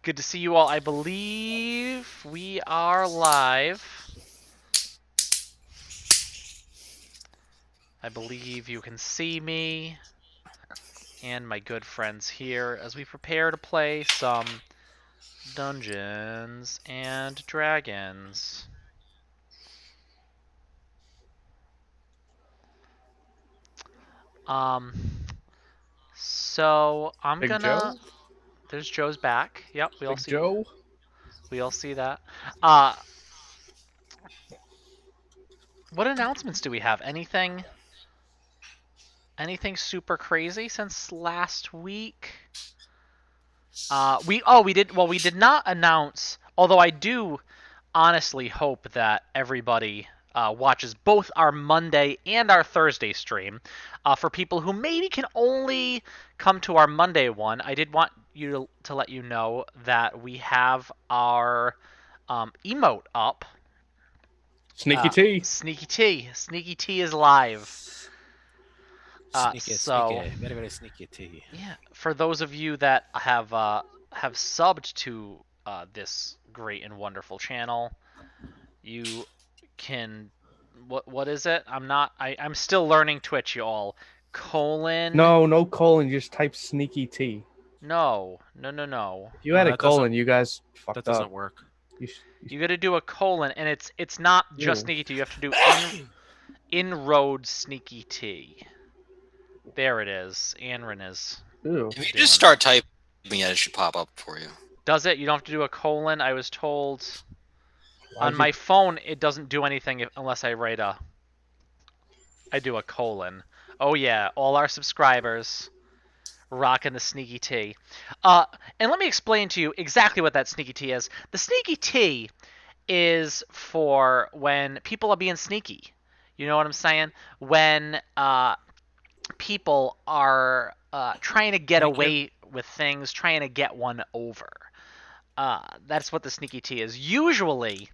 Good to see you all. I believe we are live. I believe you can see me and my good friends here as we prepare to play some Dungeons and Dragons. Um, so I'm Big gonna. Joe? There's Joe's back. Yep, we all Big see. Joe? We all see that. Uh, what announcements do we have? Anything super crazy since last week? We did not announce. Although I do honestly hope that everybody watches both our Monday and our Thursday stream. For people who maybe can only come to our Monday one, I did want to let you know that we have our emote up. Sneaky T. Sneaky T is live. Sneaky, So sneaky, very, very sneaky tea. yeah, for those of you that have subbed to this great and wonderful channel, you can what is it? I'm still learning Twitch, y'all. Colon No colon. You just type Sneaky T. no. If you No, had a that doesn't. colon, you guys That fucked doesn't up. work. You got to do a colon, and it's not just Ew. sneaky T. You have to do inroad sneaky T. There it is. Anrin is. Ew. If you doing just start typing it, it should pop up for you. Does it? You don't have to do a colon. I was told Why'd on my phone it doesn't do anything unless I do a colon. Oh yeah, all our subscribers rocking the sneaky T. And let me explain to you exactly what that sneaky T is. The sneaky T is for when people are being sneaky. You know what I'm saying? When people are trying to get Thank you. away with things, trying to get one over. That's what the sneaky T is. Usually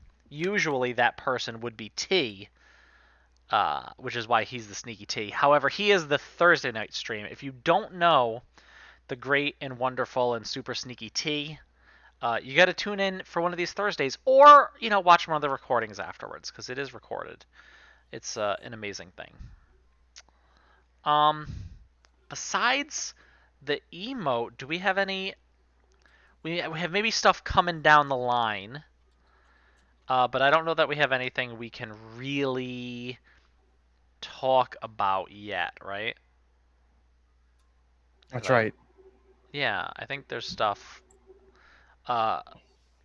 that person would be T, which is why he's the sneaky T. However, he is the Thursday night stream. If you don't know the great and wonderful and super sneaky T, you got to tune in for one of these Thursdays, or watch one of the recordings afterwards because it is recorded. It's an amazing thing. Um, besides the emote, do we have any? We have maybe stuff coming down the line, but I don't know that we have anything we can really talk about yet, right? That's right. Yeah, I think there's stuff. Uh,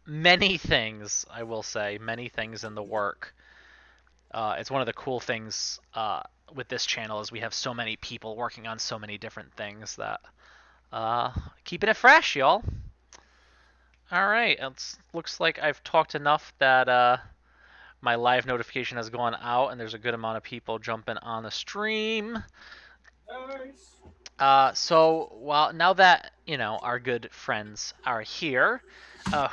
many things, I will say, many things in the work. It's one of the cool things with this channel is we have so many people working on so many different things that keeping it fresh, y'all. All right, it looks like I've talked enough that my live notification has gone out, and there's a good amount of people jumping on the stream. Nice. So now that our good friends are here,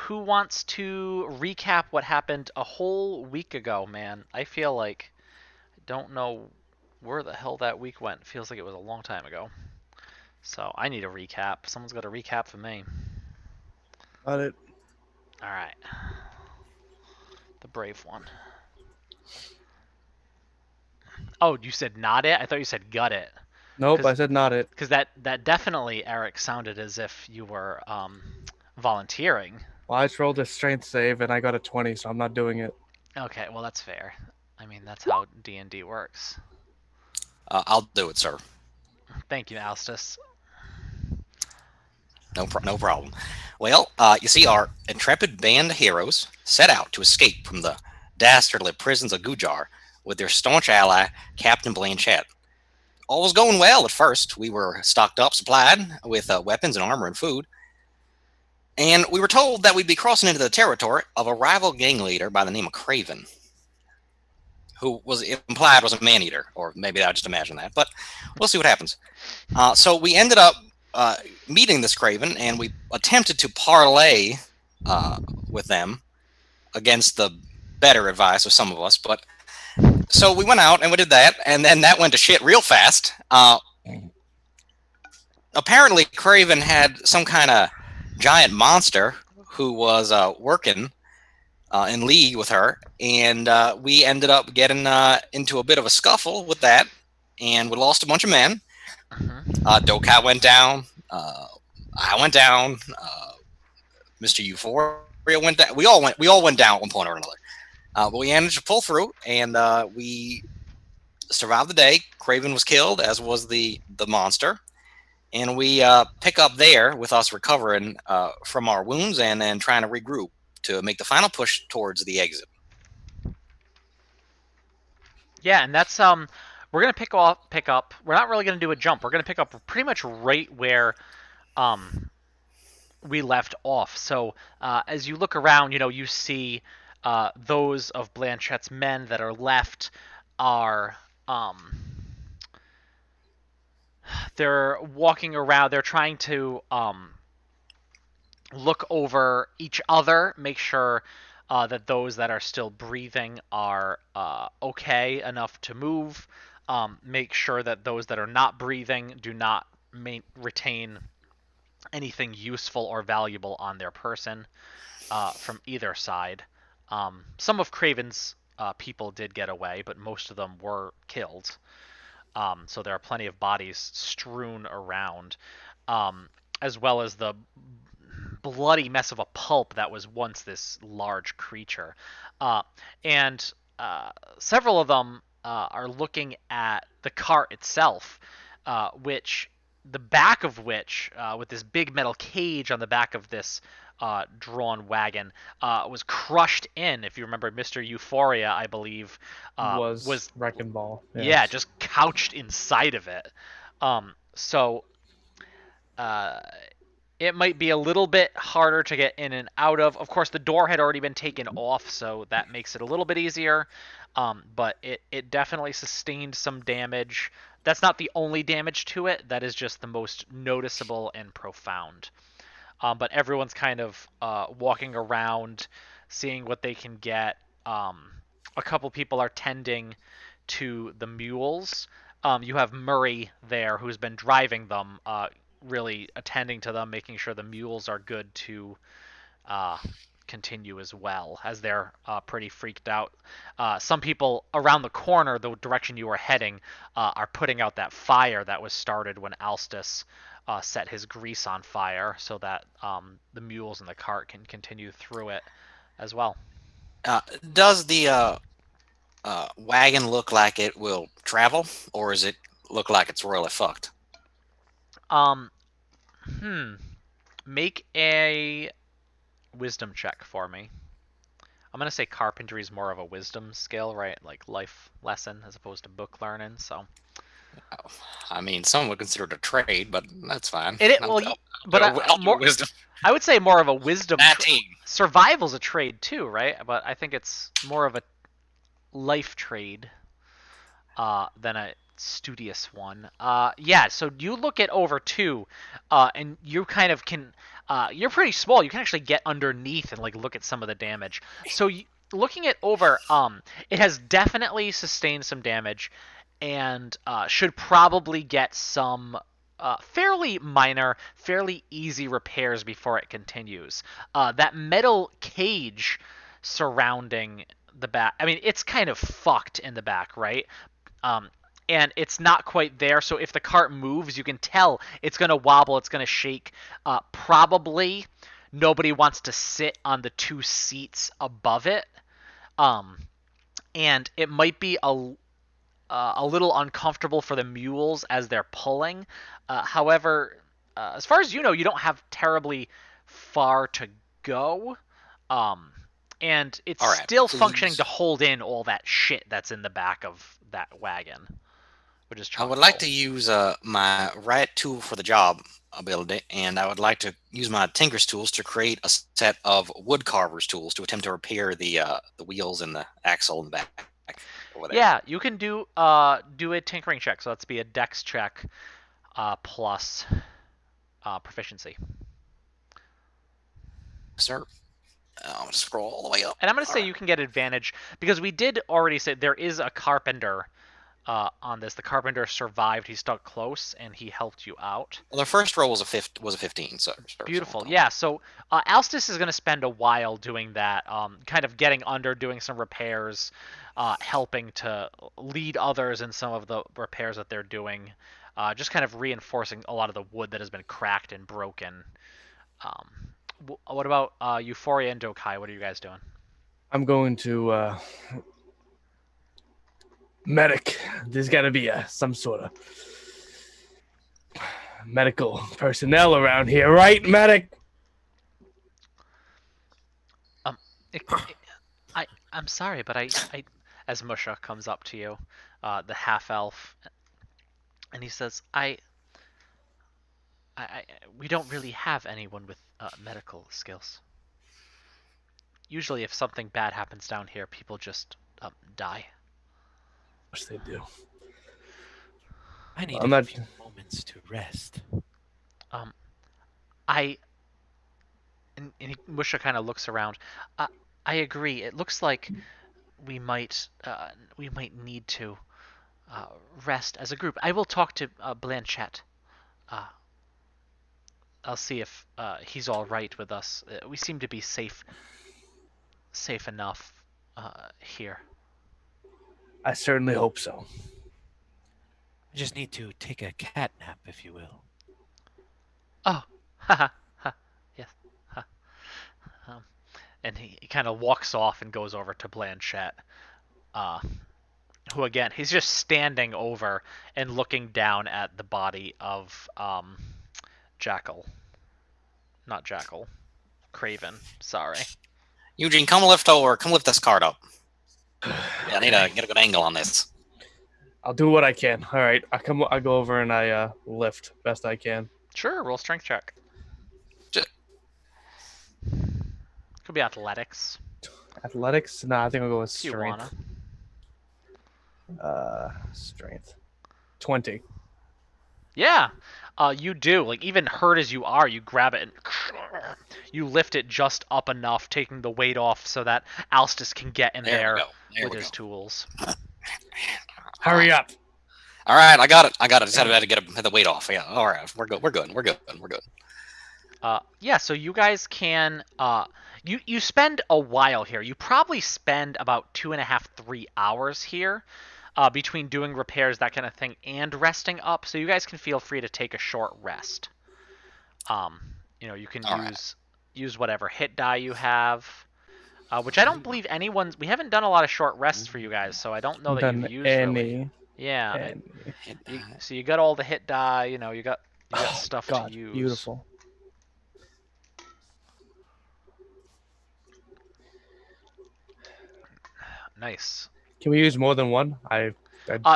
who wants to recap what happened a whole week ago? Man, I feel like I don't know where the hell that week went. It feels like it was a long time ago. So I need a recap. Someone's got a recap for me. Got it. All right, the brave one. Oh, you said not it? I thought you said gut it. Nope, I said not it. Because that definitely, Eric, sounded as if you were volunteering. Well, I just rolled a strength save and I got a 20, so I'm not doing it. Okay, well that's fair. I mean that's how D&D works. I'll do it, sir. Thank you, Alstus. No problem. Well, you see, our intrepid band of heroes set out to escape from the dastardly prisons of Gujar with their staunch ally, Captain Blanchett. All was going well at first. We were stocked up, supplied with weapons and armor and food. And we were told that we'd be crossing into the territory of a rival gang leader by the name of Craven, who was implied was a man-eater, or maybe I just imagined that, but we'll see what happens. So we ended up meeting this Craven, and we attempted to parlay with them against the better advice of some of us, but so we went out and we did that, and then that went to shit real fast. Apparently, Craven had some kind of giant monster who was working in league with her, and we ended up getting into a bit of a scuffle with that, and we lost a bunch of men. Dokai went down. I went down. Mr. Euphoria went down. We all went down at one point or another. But we managed to pull through, and we survived the day. Craven was killed, as was the monster. And we pick up there with us recovering from our wounds and then trying to regroup to make the final push towards the exit. Yeah, and that's we're gonna pick up. We're not really gonna do a jump. We're gonna pick up pretty much right where we left off. So as you look around, you see those of Blanchette's men that are left are they're walking around. They're trying to look over each other, make sure that those that are still breathing are okay enough to move. Make sure that those that are not breathing do not retain anything useful or valuable on their person from either side. Some of Craven's people did get away, but most of them were killed. So there are plenty of bodies strewn around, as well as the bloody mess of a pulp that was once this large creature. And several of them are looking at the cart itself, which the back of which, with this big metal cage on the back of this drawn wagon, was crushed in. If you remember, Mr. Euphoria, I believe, was Wrecking Ball. Yeah, just couched inside of it. So it might be a little bit harder to get in and out of. Of course, the door had already been taken off, so that makes it a little bit easier. But it definitely sustained some damage. That's not the only damage to it. That is just the most noticeable and profound. But everyone's kind of walking around, seeing what they can get. A couple people are tending to the mules. You have Murray there, who's been driving them, really attending to them, making sure the mules are good to continue as well, as they're pretty freaked out. Some people around the corner, the direction you were heading, are putting out that fire that was started when Alstus set his grease on fire, so that the mules in the cart can continue through it as well. Does the wagon look like it will travel, or does it look like it's royally fucked? Make a wisdom check for me. I'm gonna say carpentry is more of a wisdom skill, right? Like life lesson as opposed to book learning. So, I mean, some would consider it a trade, but that's fine. More wisdom. I would say more of a wisdom. 19. Survival's a trade too, right? But I think it's more of a life trade than a studious one. Yeah, so you look at over 2, and you kind of can. You're pretty small. You can actually get underneath and like look at some of the damage. So looking at over, it has definitely sustained some damage, and should probably get some fairly minor, fairly easy repairs before it continues. That metal cage surrounding the back, I mean, it's kind of fucked in the back, right? And it's not quite there, so if the cart moves, you can tell it's going to wobble, it's going to shake. Probably nobody wants to sit on the 2 seats above it. And it might be a little uncomfortable for the mules as they're pulling. However, as far as you know, you don't have terribly far to go. And it's still functioning to hold in all that shit that's in the back of that wagon. Which is I would like to use my right tool for the job ability, and I would like to use my Tinker's tools to create a set of wood carver's tools to attempt to repair the wheels and the axle in the back. Yeah, you can do a tinkering check. So that's be a dex check plus proficiency. Sir, I'm going to scroll all the way up. And I'm going to say you can get advantage because we did already say there is a carpenter on this. The carpenter survived. He stuck close, and he helped you out. Well, their first roll was a 15, so Beautiful. Yeah, so Alstus is going to spend a while doing that, kind of getting under, doing some repairs, helping to lead others in some of the repairs that they're doing, just kind of reinforcing a lot of the wood that has been cracked and broken. What about Euphoria and Dokai? What are you guys doing? I'm going to medic. There's got to be some sort of medical personnel around here, right, medic? I'm sorry, but I as Musha comes up to you, the half elf, and he says, we don't really have anyone with medical skills. Usually, if something bad happens down here, people just die. Yes, they do. I need I'm a not- few moments to rest. Musha kind of looks around. I agree. It looks like we might need to rest as a group. I will talk to Blanchette. I'll see if he's all right with us. We seem to be safe enough here. I certainly hope so. I just need to take a cat nap, if you will. Oh, haha, ha, yes, ha. And he kind of walks off and goes over to Blanchette, who again, he's just standing over and looking down at the body of Jackal. Not Jackal. Craven, sorry. Eugene, come lift this card up. Yeah, I need to get a good angle on this. I'll do what I can. All right, I go over and I lift best I can. Sure, roll strength check. Could be athletics. Athletics? No, I think I'll go with If you wanna. strength. Strength. 20. Yeah, you do. Like, even hurt as you are, you grab it and you lift it just up enough, taking the weight off so that Alstus can get in there with his tools. Hurry up. All right, I got it. I just had to get the weight off. Yeah, all right, we're good. Yeah, so you guys can you spend a while here. You probably spend about 2.5, 3 hours here between doing repairs, that kind of thing, and resting up. So you guys can feel free to take a short rest. You can use whatever hit die you have, which I don't believe we haven't done a lot of short rests for you guys, so I don't know that you've used really. Yeah. So you got all the hit die. You got stuff God, to use. beautiful. Nice. Can we use more than one?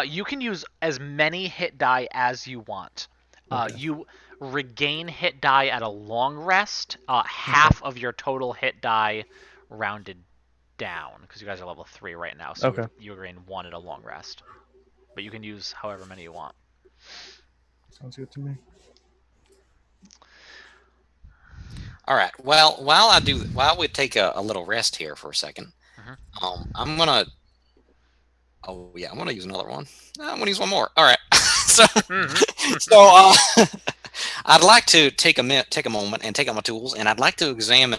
You can use as many hit die as you want. Okay. You regain hit die at a long rest. Half of your total hit die rounded down, because you guys are level 3 right now. So Okay. you regain 1 at a long rest. But you can use however many you want. Sounds good to me. All right. Well, while we take a little rest here for a second, I'm gonna use another one. I'm gonna use one more. All right. so I'd like to take a moment and take out my tools, and I'd like to examine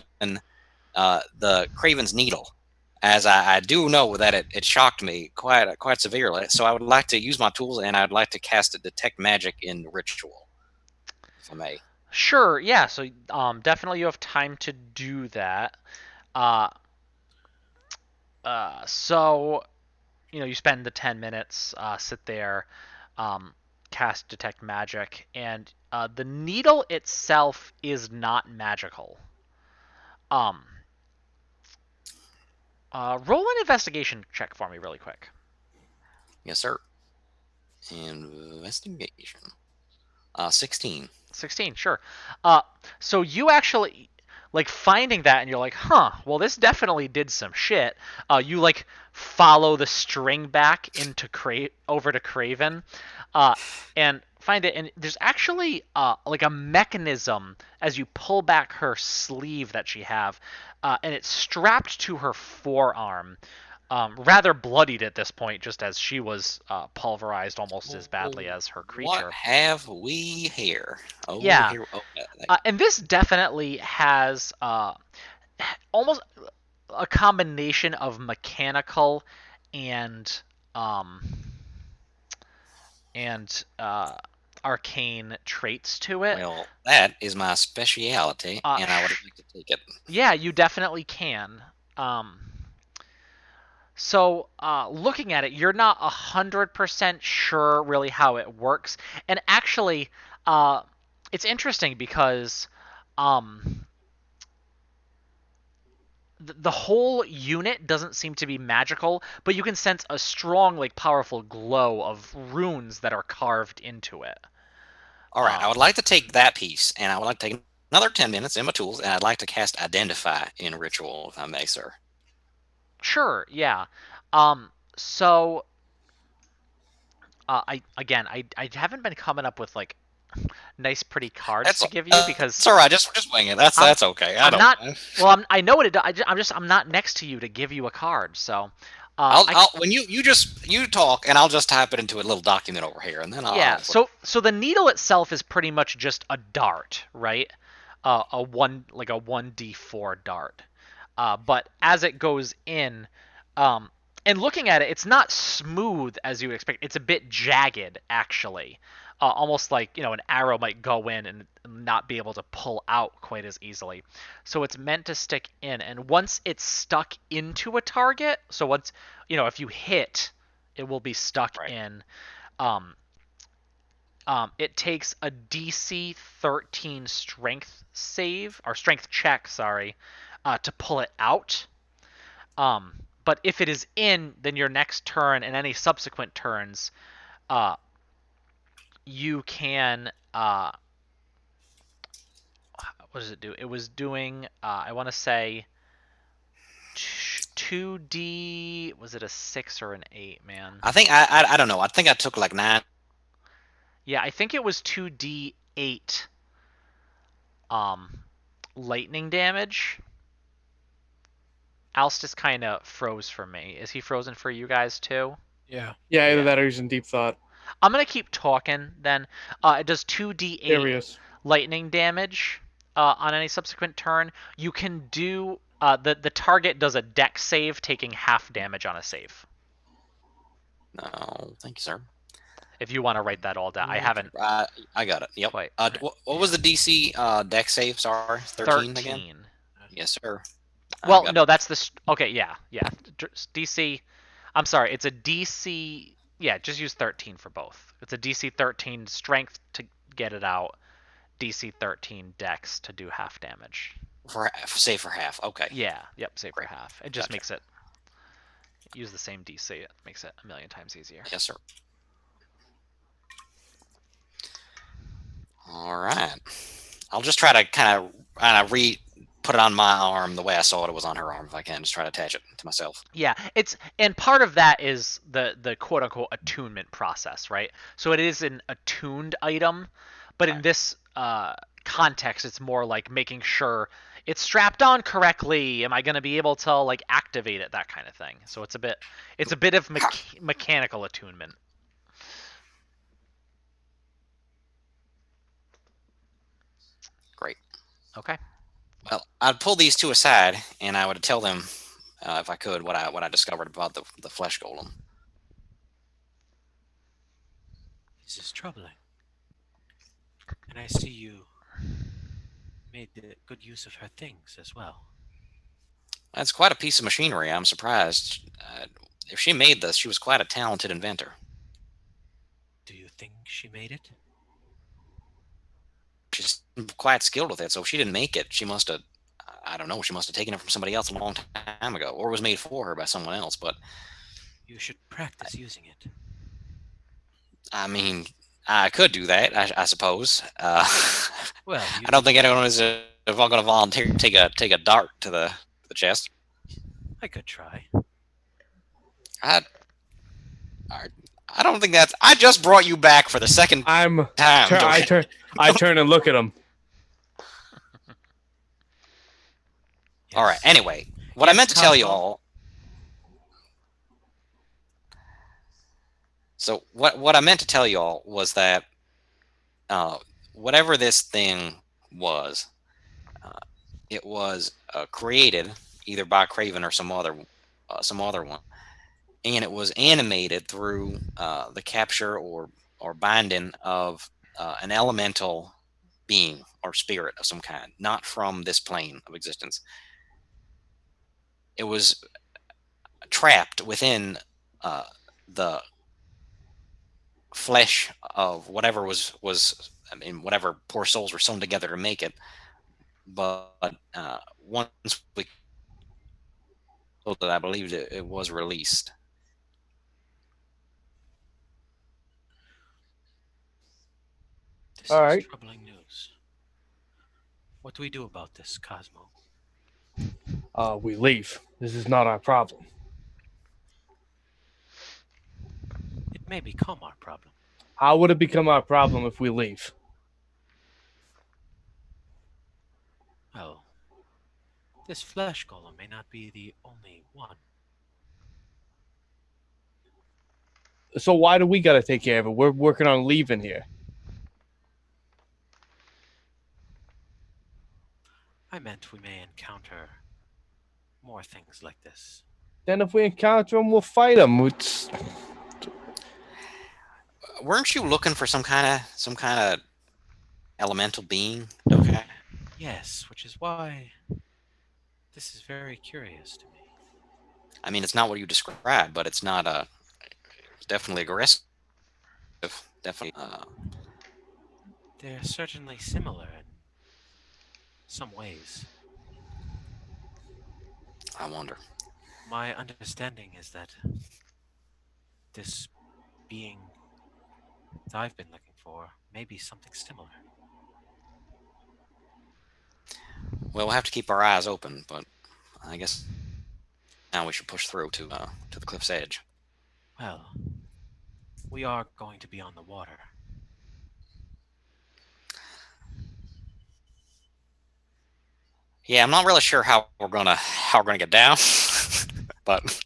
the Craven's needle, as I do know that it shocked me quite severely. So I would like to use my tools, and I'd like to cast a detect magic in ritual, if I may. Sure, yeah. So definitely you have time to do that. So you spend the 10 minutes, sit there, cast detect magic, and the needle itself is not magical. Roll an investigation check for me really quick. Yes, sir. Investigation. 16. 16, sure. So you actually finding that, and you're like, well, this definitely did some shit. You follow the string back into over to Craven, and find it, and there's actually a mechanism as you pull back her sleeve that she have, and it's strapped to her forearm. rather bloodied at this point, just as she was pulverized almost as badly as her What creature. have we here? Oh, Yeah. here. Oh, And this definitely has almost a combination of mechanical and um, arcane traits to it. well, that is my speciality, Uh, and I would like to take it. Yeah, you definitely can. So, looking at it, you're not 100% sure really how it works. And actually, it's interesting because the whole unit doesn't seem to be magical, but you can sense a strong, like, powerful glow of runes that are carved into it. All right, I would like to take that piece, and I would like to take another 10 minutes in my tools, and I'd like to cast Identify in Ritual, if I may, sir. Sure, yeah. So I haven't been coming up with like nice, pretty cards That's to give you because it's all right. Just wing it. That's okay. I I'm don't. not. Well, I know what it. I'm not next to you to give you a card. So, I'll when you talk, and I'll just type it into a little document over here, and then yeah. So the needle itself is pretty much just a dart, right? A 1d4 dart. But as it goes in, and looking at it, it's not smooth as you would expect. It's a bit jagged, actually. Almost like, an arrow might go in and not be able to pull out quite as easily. So it's meant to stick in. And once it's stuck into a target, so once, if you hit, it will be stuck in. It takes a DC 13 strength save, or strength check, sorry, to pull it out. But if it is in, then your next turn and any subsequent turns, you can. What does it do? It was doing. I want to say 2D. Was it a 6 or an 8, man? I think I don't know. I think I took like 9. Yeah, I think it was 2d8. Lightning damage. Alstus kind of froze for me. Is he frozen for you guys too? Yeah. Yeah, either Yeah. that or he's in deep thought. I'm gonna keep talking then. It does 2d8 There he is. lightning damage on any subsequent turn. You can do the target does a dex save, taking half damage on a save. No, thank you, sir. If you want to write that all down, I haven't I got it. Yep. quite. What was the DC deck save? Sorry, 13 again. Yes, sir. Well, no, that's the okay. Yeah. DC. I'm sorry. It's a DC. Yeah, just use 13 for both. It's a DC 13 strength to get it out. DC 13 dex to do half damage. Save for half. Okay. Yeah. Yep. Save for Great. half. It just Gotcha. makes it. Use the same DC. It makes it a million times easier. Yes, sir. All right. I'll just try to kind of put it on my arm the way I saw it was on her arm if I can. Just try to attach it to myself. Yeah, and part of that is the quote unquote attunement process, right? So it is an attuned item, but in this context, it's more like making sure it's strapped on correctly. Am I going to be able to like activate it? That kind of thing. So it's a bit of mechanical attunement. Great. Okay. Well, I'd pull these two aside, and I would tell them, if I could, what I discovered about the flesh golem. This is troubling. And I see you made good use of her things as well. That's quite a piece of machinery. I'm surprised. If she made this, she was quite a talented inventor. Do you think she made it? She's quite skilled with it, so if she didn't make it, she must have, I don't know, she must have taken it from somebody else a long time ago, or was made for her by someone else, but... You should practice using it. I mean, I could do that, I suppose. Well, I don't think anyone is going to volunteer to take a dart to the chest. I could try. I don't think that's... I just brought you back for the second time. I turn and look at him. All right. Anyway, what I meant to tell you all. So what I meant to tell y'all was that whatever this thing was, uh, it was created either by Craven or some other one, and it was animated through the capture or binding of an elemental being or spirit of some kind, not from this plane of existence. It was trapped within the flesh of whatever was. I mean, whatever poor souls were sewn together to make it. But once we killed it, I believe it was released. This All is right. troubling news. What do we do about this, Cosmo? We leave. This is not our problem. It may become our problem. How would it become our problem if we leave? Well, this flesh golem may not be the only one. So why do we gotta take care of it? We're working on leaving here. I meant we may encounter more things like this. Then if we encounter them, we'll fight them. Weren't you looking for some kind of elemental being? Okay. Yes, which is why this is very curious to me. I mean, it's not what you described, but it's not it's definitely aggressive. Definitely. They're certainly similar in some ways. I wonder. My understanding is that this being that I've been looking for may be something similar. Well, we'll have to keep our eyes open, but I guess now we should push through to the cliff's edge. Well, we are going to be on the water. Yeah, I'm not really sure how we're gonna get down, but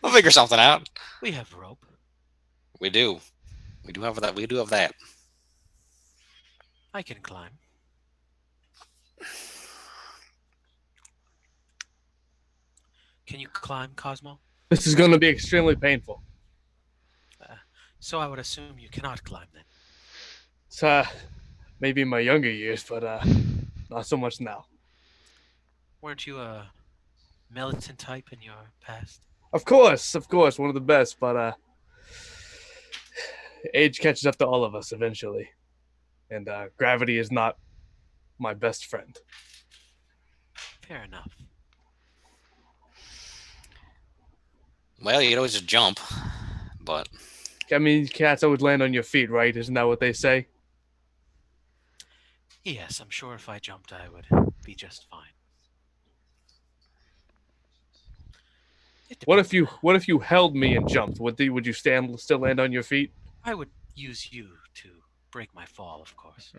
we'll figure something out. We have rope. We do. We do have that. We do have that. I can climb. Can you climb, Cosmo? This is going to be extremely painful. So I would assume you cannot climb then. It's maybe in my younger years, but not so much now. Weren't you a militant type in your past? Of course, one of the best, but age catches up to all of us eventually, and gravity is not my best friend. Fair enough. Well, you could always just jump, but I mean, cats always land on your feet, right? Isn't that what they say? Yes, I'm sure if I jumped, I would be just fine. It What depends. if you held me and jumped? Would you still land on your feet? I would use you to break my fall, of course.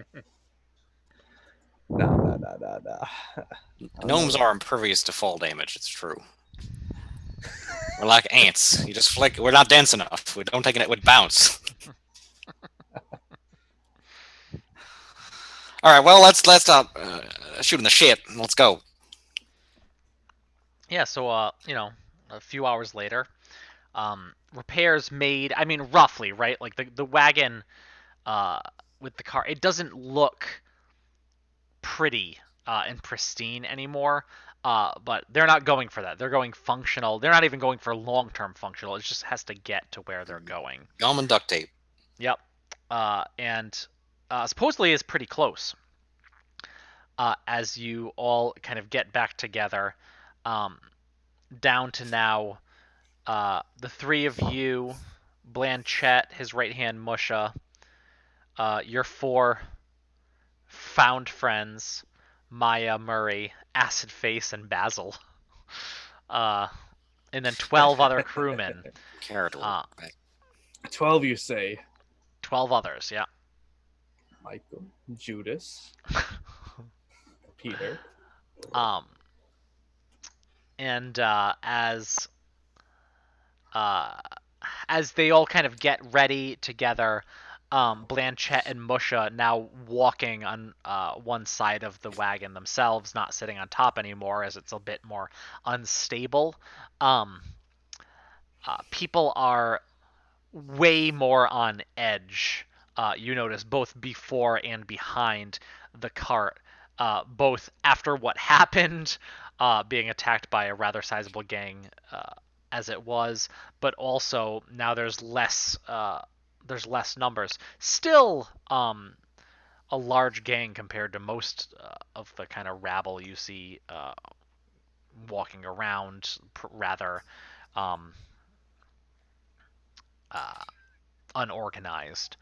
Nah. gnomes are impervious to fall damage. It's true. We're like ants. You just flick. We're not dense enough. We don't take it. It would bounce. All right. Well, let's stop shooting the shit. And let's go. Yeah, so you know, a few hours later, repairs made. I mean, roughly, right? Like the wagon with the car, it doesn't look pretty and pristine anymore. But they're not going for that. They're going functional. They're not even going for long-term functional. It just has to get to where they're going. Gum and duct tape. Yep. And supposedly is pretty close. As you all kind of get back together, down to now, the three of you, Blanchette, his right hand Musha, your four found friends, Maya, Murray, Acid Face, and Basil. And then 12 other crewmen. Carrot. 12, you say? 12 others, yeah. Michael, Judas, Peter. And as as they all kind of get ready together, Blanchette and Musha now walking on one side of the wagon themselves, not sitting on top anymore, as it's a bit more unstable. People are way more on edge. You notice both before and behind the cart, both after what happened, being attacked by a rather sizable gang as it was, but also now there's less numbers. Still, a large gang compared to most of the kind of rabble you see walking around, rather um, unorganized.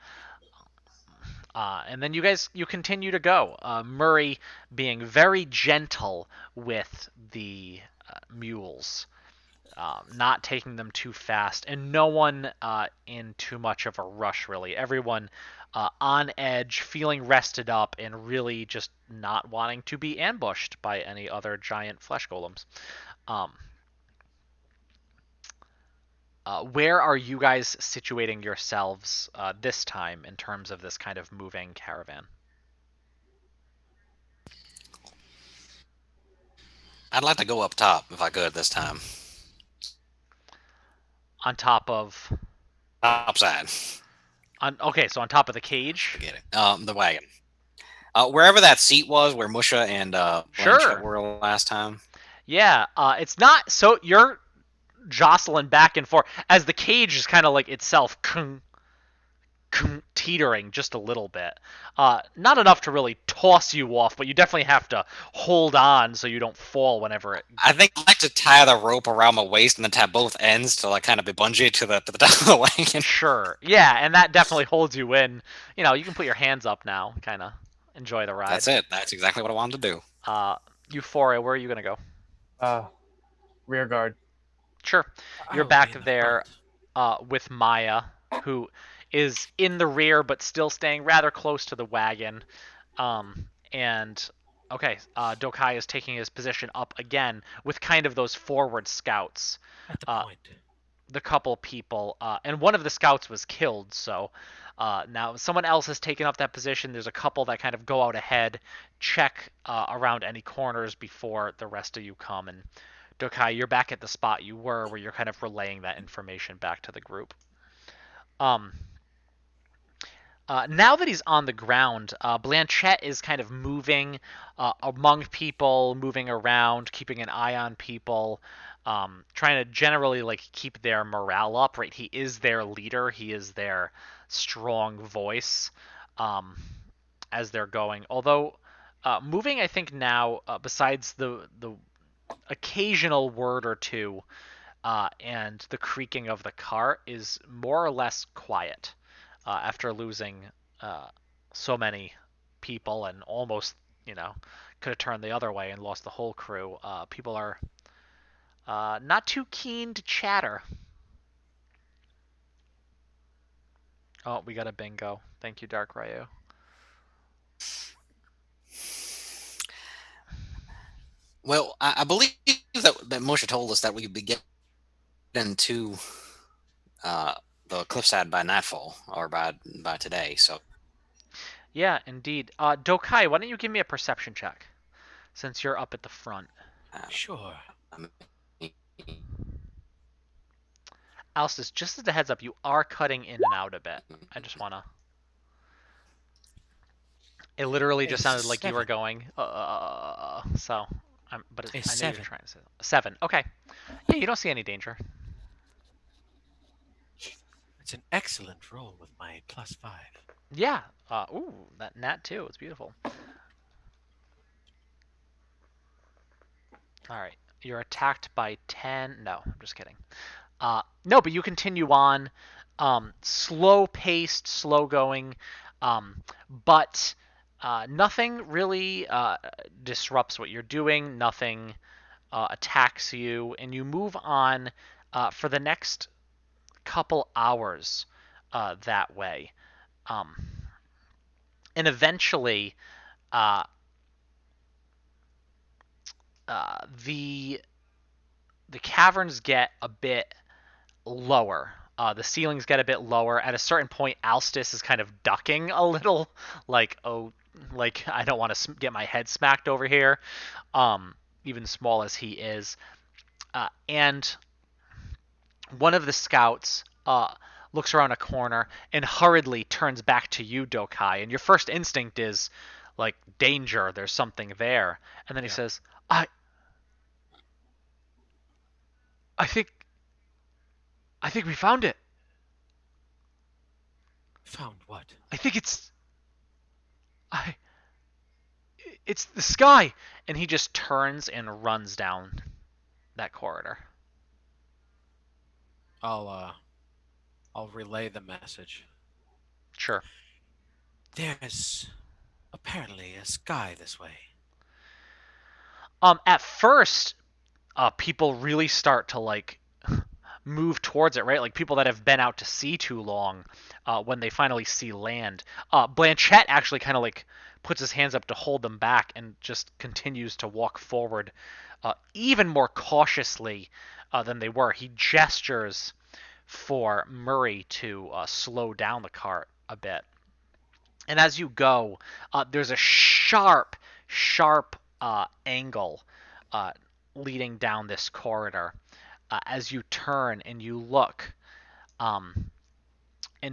And then you continue to go. Murray being very gentle with the mules, not taking them too fast, and no one in too much of a rush, really. Everyone on edge, feeling rested up, and really just not wanting to be ambushed by any other giant flesh golems. Where are you guys situating yourselves this time in terms of this kind of moving caravan? I'd like to go up top if I could this time. On top of... Top side. Okay, so on top of the cage? Forget it. The wagon. Wherever that seat was where Musha and Sure. Blanchett were last time. Yeah, it's not... So you're jostling back and forth as the cage is kind of like itself teetering just a little bit. Not enough to really toss you off, but you definitely have to hold on so you don't fall whenever it... I think I like to tie the rope around my waist and then tie both ends to like kind of be bungee to the top of the wagon. Sure. Yeah, and that definitely holds you in. You know, you can put your hands up now, kind of enjoy the ride. That's it. That's exactly what I wanted to do. Euphoria, where are you going to go? Rear guard. Sure. You're I'll back be in the there front. with Maya, who is in the rear but still staying rather close to the wagon. And okay, Dokai is taking his position up again with kind of those forward scouts. At the point. The couple people, and one of the scouts was killed, so now someone else has taken up that position. There's a couple that kind of go out ahead, check around any corners before the rest of you come, and Dokai, you're back at the spot you were, where you're kind of relaying that information back to the group. Now that he's on the ground, Blanchette is kind of moving among people, moving around, keeping an eye on people, trying to generally like keep their morale up. Right, he is their leader. He is their strong voice as they're going. Although moving, I think now, besides the occasional word or two and the creaking of the cart, is more or less quiet. After losing so many people and almost, could have turned the other way and lost the whole crew, people are not too keen to chatter. Oh, we got a bingo. Thank you, Dark Ryu. Well, I believe that Musha told us that we'd be getting to the cliffside by nightfall or by today. So Yeah, indeed. Dokai, why don't you give me a perception check, since you're up at the front? Sure. Alstus, just as a heads up, you are cutting in and out a bit. I just wanna... It literally just sounded like you were going, so... but I knew you were trying to say 7. Okay. Yeah, you don't see any danger. It's an excellent roll with my +5. Yeah. Ooh, that nat too. It's beautiful. All right. You're attacked by 10. No, I'm just kidding. No, but you continue on. Slow paced, slow going. But nothing really disrupts what you're doing. Nothing attacks you. And you move on for the next couple hours that way. And eventually, the caverns get a bit lower. The ceilings get a bit lower. At a certain point, Alstus is kind of ducking a little, like, oh, like I don't want to get my head smacked over here, even small as he is. And one of the scouts looks around a corner and hurriedly turns back to you, Dokai. And your first instinct is, like, danger. There's something there. And then he says, I think we found it. Found what? I think it's the sky. And he just turns and runs down that corridor. I'll relay the message. Sure. There's apparently a sky this way. At first, people really start to, like, move towards it, right? Like people that have been out to sea too long, when they finally see land. Blanchett actually kind of, like, puts his hands up to hold them back and just continues to walk forward, even more cautiously than they were. He gestures for Murray to slow down the cart a bit. And as you go, there's a sharp angle leading down this corridor. As you turn and you look, and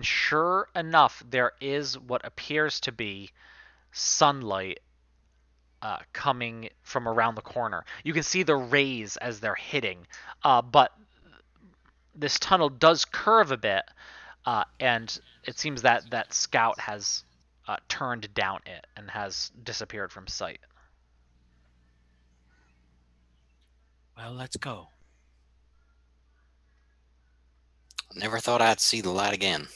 sure enough, there is what appears to be sunlight coming from around the corner. You can see the rays as they're hitting, but this tunnel does curve a bit, and it seems that that scout has turned down it and has disappeared from sight. Well, let's go. Never thought I'd see the light again.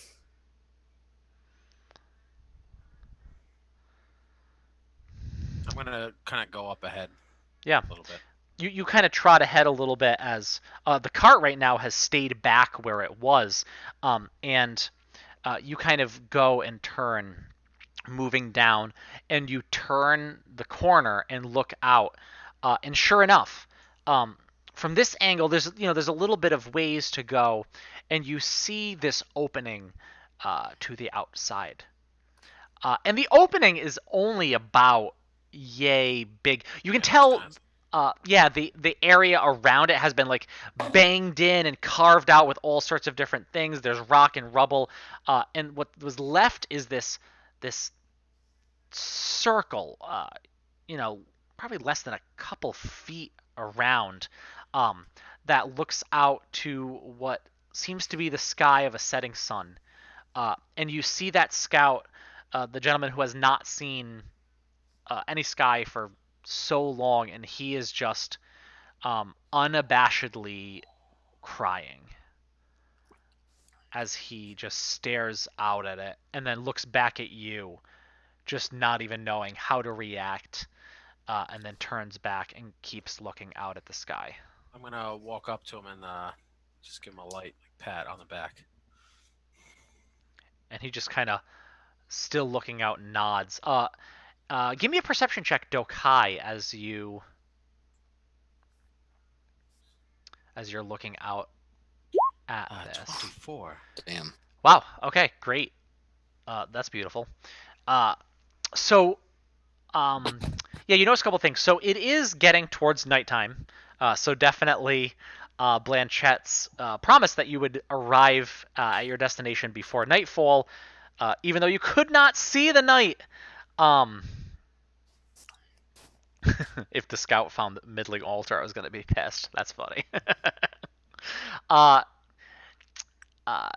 I'm gonna kind of go up ahead. Yeah. A little bit. You kind of trot ahead a little bit as the cart right now has stayed back where it was, and you kind of go and turn, moving down, and you turn the corner and look out, and sure enough, from this angle, there's a little bit of ways to go, and you see this opening to the outside, and the opening is only about yay big. You can tell. The area around it has been, like, banged in and carved out with all sorts of different things. There's rock and rubble, and what was left is this circle, probably less than a couple feet around, that looks out to what seems to be the sky of a setting sun. And you see that scout, the gentleman who has not seen any sky for so long, and he is just unabashedly crying as he just stares out at it and then looks back at you, just not even knowing how to react, and then turns back and keeps looking out at the sky. I'm gonna walk up to him and just give him a light pat on the back. And he just kind of, still looking out, nods. Give me a perception check, Dokai, as you're looking out at this. 24. Damn. Wow. Okay. Great. That's beautiful. You notice a couple things. So it is getting towards nighttime. So definitely, Blanchett's promise that you would arrive at your destination before nightfall, even though you could not see the night. If the scout found the middling altar, I was going to be pissed. That's funny.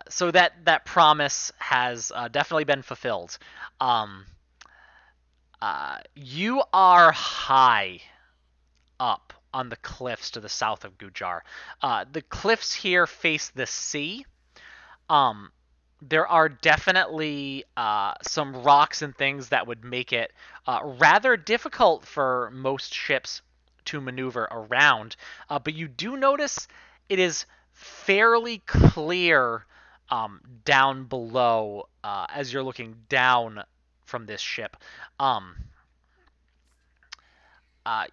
So that promise has definitely been fulfilled. You are high up on the cliffs to the south of Gujar. The cliffs here face the sea. There are definitely some rocks and things that would make it rather difficult for most ships to maneuver around. But you do notice it is fairly clear down below as you're looking down from this ship.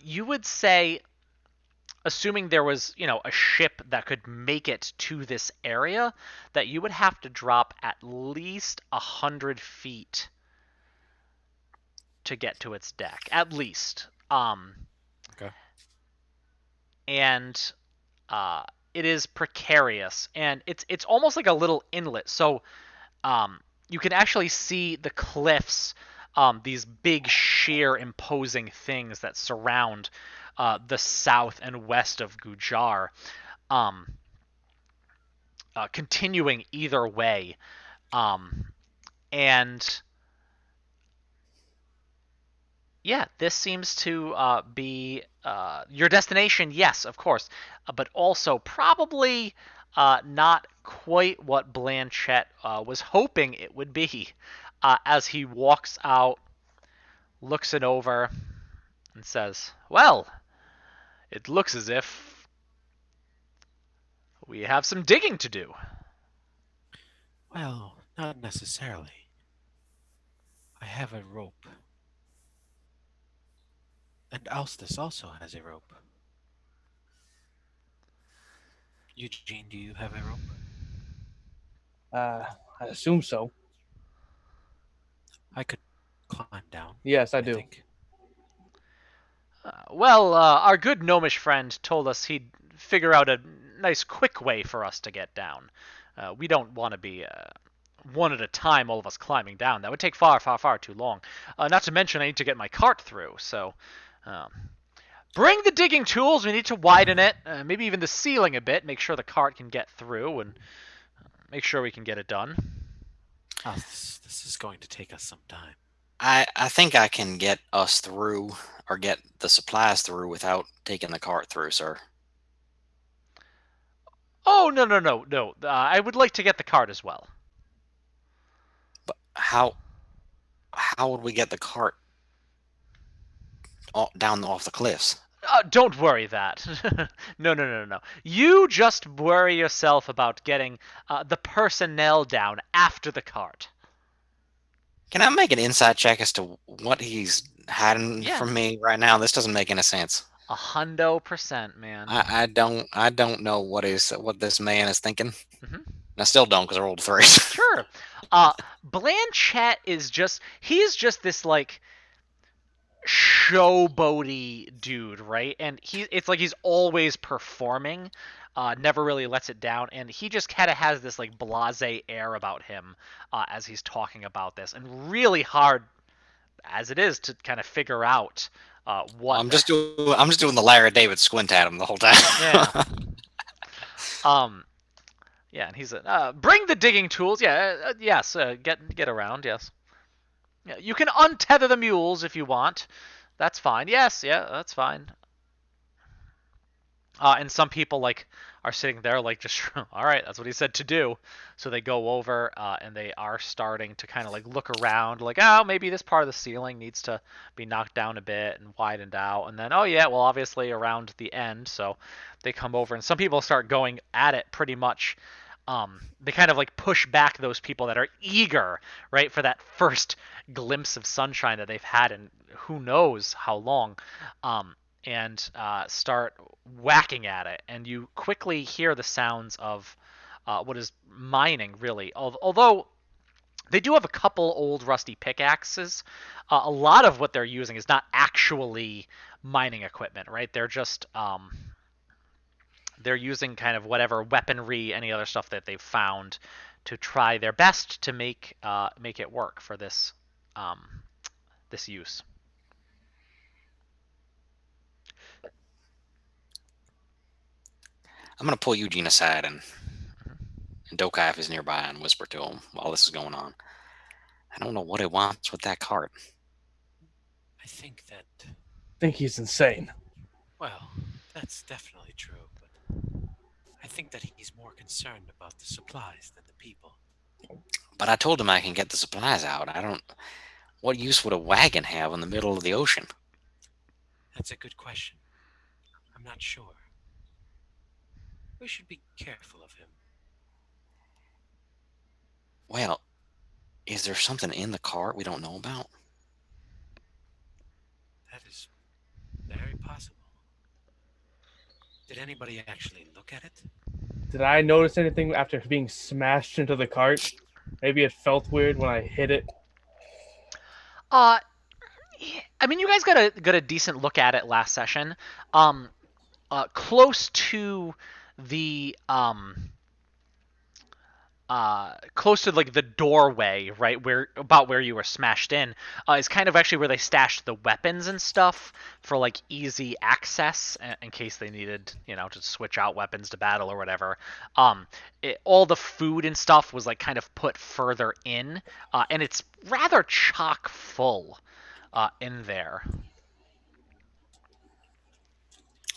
You would say assuming there was, a ship that could make it to this area, that you would have to drop at least 100 feet to get to its deck, at least. Okay. And it is precarious, and it's almost like a little inlet. So you can actually see the cliffs, these big, sheer, imposing things that surround the south and west of Gujar, continuing either way. And yeah, this seems to be your destination, yes, of course, but also probably not quite what Blanchett was hoping it would be. As he walks out, looks it over, and says, "Well, it looks as if we have some digging to do." Well, not necessarily. I have a rope. And Alstus also has a rope. Eugene, do you have a rope? I assume so. I could climb down. Yes, I do. think. Well, our good gnomish friend told us he'd figure out a nice quick way for us to get down. We don't want to be one at a time, all of us climbing down. That would take far, far, far too long. Not to mention I need to get my cart through, so... bring the digging tools. We need to widen it, maybe even the ceiling a bit, make sure the cart can get through, and make sure we can get it done. Oh, this is going to take us some time. I think I can get us through or get the supplies through without taking the cart through, sir. Oh, no. I would like to get the cart as well. But how would we get the cart down off the cliffs? Don't worry that. No. You just worry yourself about getting the personnel down after the cart. Can I make an insight check as to what he's hiding Yeah. from me right now? This doesn't make any sense. 100%, man. I don't know what this man is thinking. Mhm. And I still don't because I rolled 3. Sure. Blanchett is he's just this like showboaty dude, right? And it's like he's always performing, never really lets it down, and he just kind of has this like blasé air about him as he's talking about this, and really hard as it is to kind of figure out what I'm just doing the Larry David squint at him the whole time. Yeah. Yeah, and he's bring the digging tools. Yeah, yes, get around. Yes. Yeah, you can untether the mules if you want. That's fine. Yes, yeah, that's fine. And some people like are sitting there like just all right, that's what he said to do. So they go over and they are starting to kind of like look around, like oh maybe this part of the ceiling needs to be knocked down a bit and widened out, and then oh yeah, well obviously around the end. So they come over and some people start going at it pretty much. They kind of like push back those people that are eager, right, for that first glimpse of sunshine that they've had in who knows how long, and start whacking at it. And you quickly hear the sounds of what is mining, really. Although they do have a couple old rusty pickaxes, a lot of what they're using is not actually mining equipment, right? They're just they're using kind of whatever weaponry, any other stuff that they've found to try their best to make it work for this this use. I'm gonna pull Eugene aside and Dokaiv is nearby and whisper to him while this is going on. I don't know what he wants with that cart. I think that, I think he's insane. well, that's definitely true, but I think that he's more concerned about the supplies than the people. But I told him I can get the supplies out. What use would a wagon have in the middle of the ocean? That's a good question. I'm not sure. We should be careful of him. Well, is there something in the cart we don't know about? That is very possible. Did anybody actually look at it? Did I notice anything after being smashed into the cart? Maybe it felt weird when I hit it. Uh, I mean, you guys got a decent look at it last session. Close to the close to like the doorway, right where you were smashed in, is kind of actually where they stashed the weapons and stuff for like easy access in case they needed, to switch out weapons to battle or whatever. All the food and stuff was like kind of put further in, and it's rather chock full in there.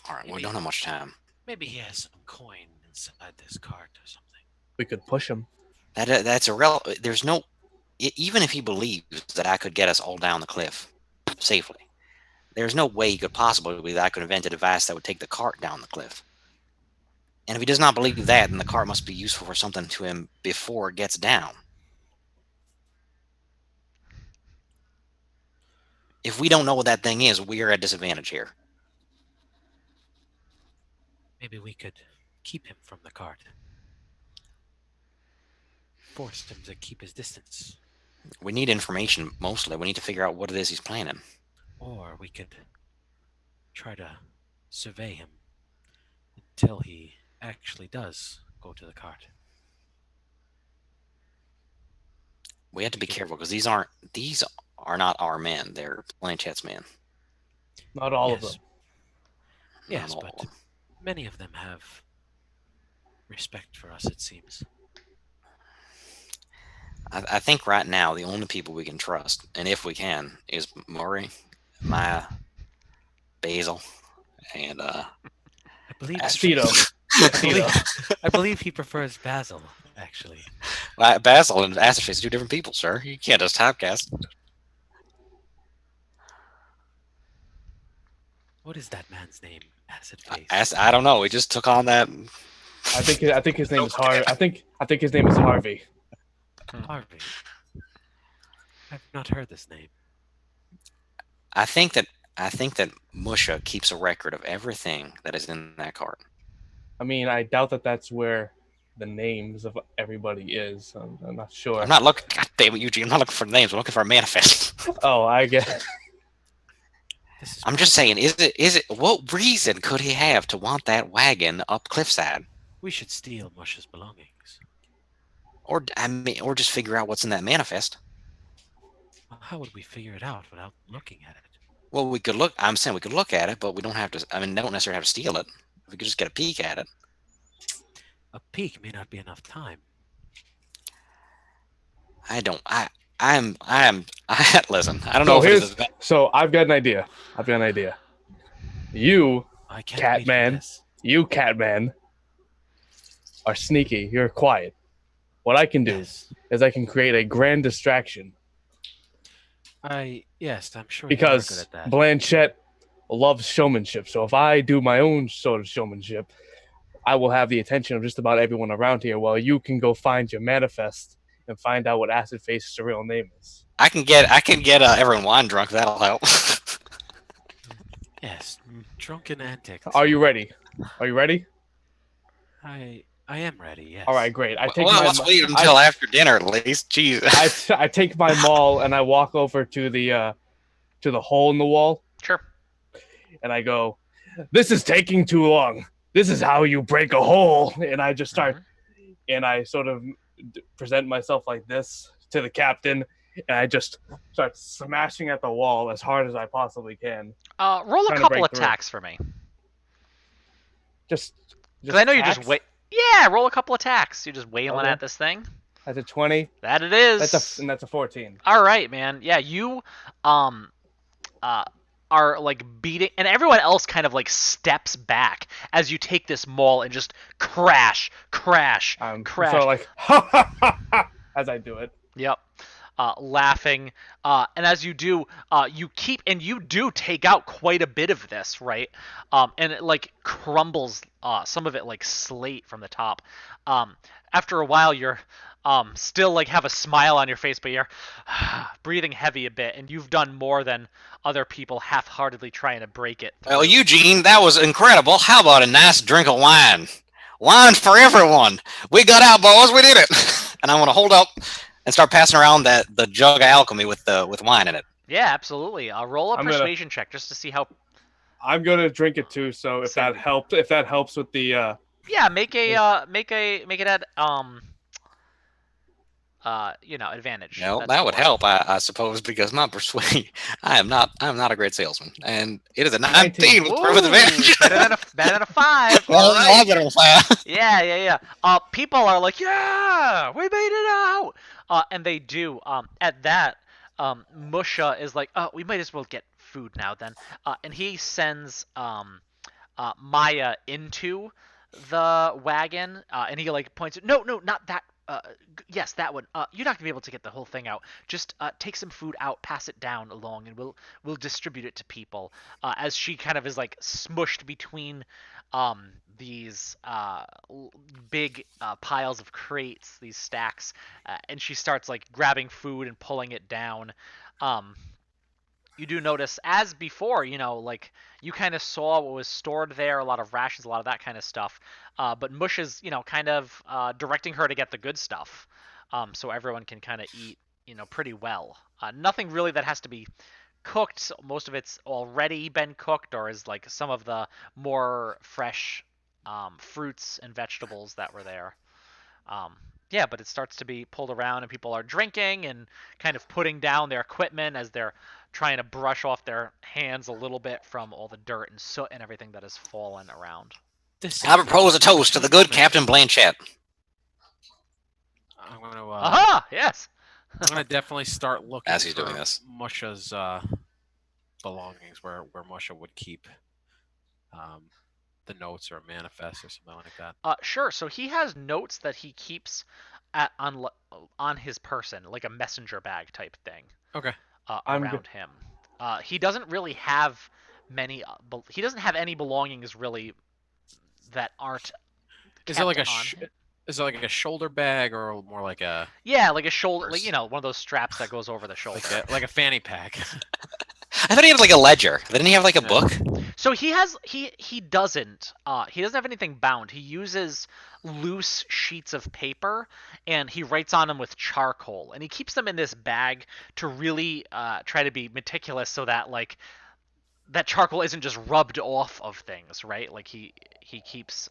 All right, we don't have much time. Maybe he has some coin inside this cart or something. We could push him. That's There's no. Even if he believes that I could get us all down the cliff safely, there's no way he could possibly believe that I could invent a device that would take the cart down the cliff. And if he does not believe that, then the cart must be useful for something to him before it gets down. If we don't know what that thing is, we are at disadvantage here. Maybe we could keep him from the cart. Force him to keep his distance. We need information, mostly. We need to figure out what it is he's planning. Or we could try to survey him until he actually does go to the cart. We have to be careful, because these are not our men. They're Blanchette's men. Not all of Yes. them. Yes, Not all but of them. many of them have respect for us, it seems. I think right now the only people we can trust, and if we can, is Murray, Maya, Basil, and I believe Tito. Tito. I believe he prefers Basil, actually. Basil and Asterface are two different people, sir. You can't just typecast. What is that man's name? Acid Face. I don't know. We just took on that. I think his name is Harvey. I think his name is Harvey. Harvey. I've not heard this name. I think that Musha keeps a record of everything that is in that cart. I mean, I doubt that that's where the names of everybody is. I'm not sure. I'm not looking. God damn it, Eugene! I'm not looking for names. I'm looking for a manifest. Oh, I get. This is I'm just saying. Is it? What reason could he have to want that wagon up cliffside? We should steal Mush's belongings. Or just figure out what's in that manifest. Well, how would we figure it out without looking at it? Well, we could look. I'm saying we could look at it, but we don't have to. I mean, don't necessarily have to steal it. We could just get a peek at it. A peek may not be enough time. I don't. I'm. Listen. I don't So know if it here's. is. So I've got an idea. You, I can't wait for Catman. this. Catman, are sneaky. You're quiet. What I can do Yes. is I can create a grand distraction Yes, I'm sure because you are good at that. Blanchette loves showmanship. So if I do my own sort of showmanship, I will have the attention of just about everyone around here, while you can go find your manifest and find out what Acid Face's real name is. I can get everyone wine drunk. That'll help. Yes, drunken antics. Are you ready? Are you ready? I am ready. Yes. All right, great. I take Well, my let's wait until after dinner at least. Jeez. I take my maul and I walk over to the hole in the wall Sure. and I go, "This is taking too long. This is how you break a hole." And I just start and I sort of present myself like this to the captain, and I just start smashing at the wall as hard as I possibly can. Roll a Trying to couple break through. attacks for me. Just Because I know you're just attacks? wait. Yeah, roll a couple attacks. You're just wailing Okay. at this thing. That's a 20. That it is. That's a 14. All right, man. Yeah, you are like beating, and everyone else kind of like steps back as you take this maul and just crash. I'm Crash. sort of like ha ha ha ha as I do it. Yep. laughing. And as you do, you do take out quite a bit of this, right? And it like crumbles, some of it like slate from the top. After a while, you're still like have a smile on your face, but you're breathing heavy a bit, and you've done more than other people half-heartedly trying to break it through. Well, Eugene, that was incredible. How about a nice drink of wine? Wine for everyone. We got out, boys. We did it. And I want to hold up and start passing around the jug of alchemy with wine in it. Yeah, absolutely. Roll a I'm gonna- persuasion check just to see how. I'm gonna drink it too. So if that helps with the Yeah, make it at advantage. No, That's that would four. help, I suppose, because my persuasion. I'm not a great salesman, and it is a 19 with perfect Ooh, advantage. better than a 5. Well, All right. I'll get a 5. Yeah. People are like, yeah, we made it out. And they do. At that, Musha is like, oh, we might as well get food now then. And he sends Maya into the wagon, and he like points. No, not that. Yes, that one. You're not gonna be able to get the whole thing out. Just take some food out, pass it down along, and we'll distribute it to people. As she kind of is like smushed between these big piles of crates, these stacks, and she starts like grabbing food and pulling it down. You do notice, as before, like you kind of saw what was stored there, a lot of rations, a lot of that kind of stuff. But Mush is, kind of directing her to get the good stuff, so everyone can kind of eat, pretty well. Nothing really that has to be cooked. Most of it's already been cooked, or is like some of the more fresh fruits and vegetables that were there. Yeah, but it starts to be pulled around, and people are drinking and kind of putting down their equipment as they're trying to brush off their hands a little bit from all the dirt and soot and everything that has fallen around. I propose a toast to the good Captain Blanchett. I'm gonna. Aha! Yes. I'm gonna definitely start looking As he's for doing this. Musha's belongings, where Musha would keep the notes or a manifest or something like that. Sure. So he has notes that he keeps on his person, like a messenger bag type thing. Okay. Around him. He doesn't really have many. He doesn't have any belongings really that aren't. Is it like a kept on him. is it like a shoulder bag or more like a Yeah, like a shoulder, like one of those straps that goes over the shoulder. like a fanny pack? I thought he had like a ledger. Didn't he have like a book? So he doesn't have anything bound. He uses loose sheets of paper, and he writes on them with charcoal, and he keeps them in this bag to really try to be meticulous, so that like that charcoal isn't just rubbed off of things, right? Like he keeps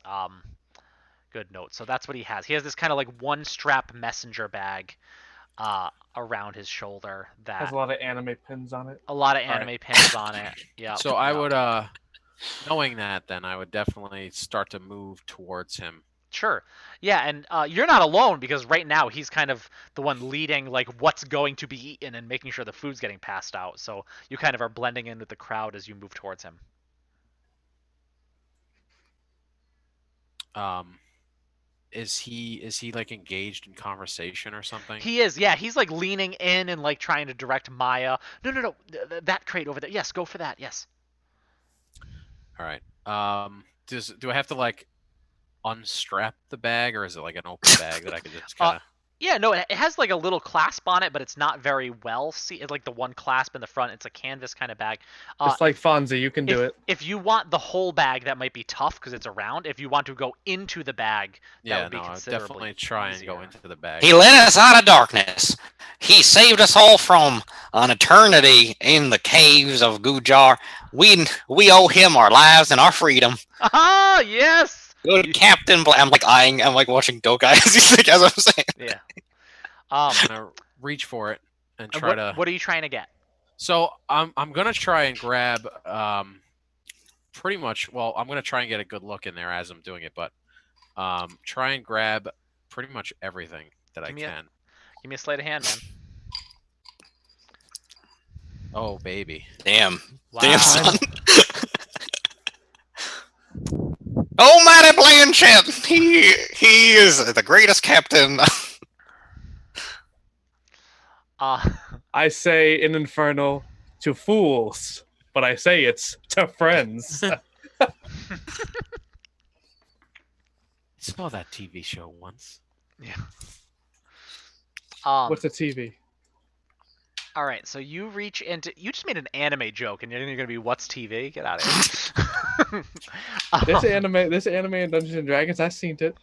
good notes. So that's what he has. He has this kind of like one strap messenger bag around his shoulder that has a lot of anime pins on it. A lot of anime pins on it. Yeah. So I would, knowing that, then I would definitely start to move towards him. Sure. Yeah, and you're not alone, because right now he's kind of the one leading like what's going to be eaten and making sure the food's getting passed out. So you kind of are blending in with the crowd as you move towards him. Is he like engaged in conversation or something? He is. Yeah, he's like leaning in and like trying to direct Maya. No. That crate over there. Yes, go for that. Yes. All right. Do I have to like unstrap the bag, or is it like an open bag that I could just kind of? Yeah, no, it has like a little clasp on it, but it's not very well. See, it's like the one clasp in the front. It's a canvas kind of bag. It's like Fonzie. You can do it. If you want the whole bag, that might be tough because it's around. If you want to go into the bag, that would be I'll considerably definitely try and easier. go into the bag. He led us out of darkness. He saved us all from an eternity in the caves of Gujar. We owe him our lives and our freedom. Ah, yes. Good Captain I'm like watching Dokai as I'm saying. Yeah. I'm gonna reach for it and try to. What are you trying to get? So I'm gonna try and grab pretty much. Well, I'm gonna try and get a good look in there as I'm doing it, but try and grab pretty much everything that I can. Give me a sleight of hand, man. Oh baby! Damn, Wow. damn son. Almighty Blanchett, he is the greatest captain. Uh, I say in Infernal to fools, but I say it's to friends. Saw that TV show once. yeah. What's a TV? All right, so you reach into. You just made an anime joke, and you're gonna be, "What's TV?" Get out of here. This anime in Dungeons and Dragons, I've seen it.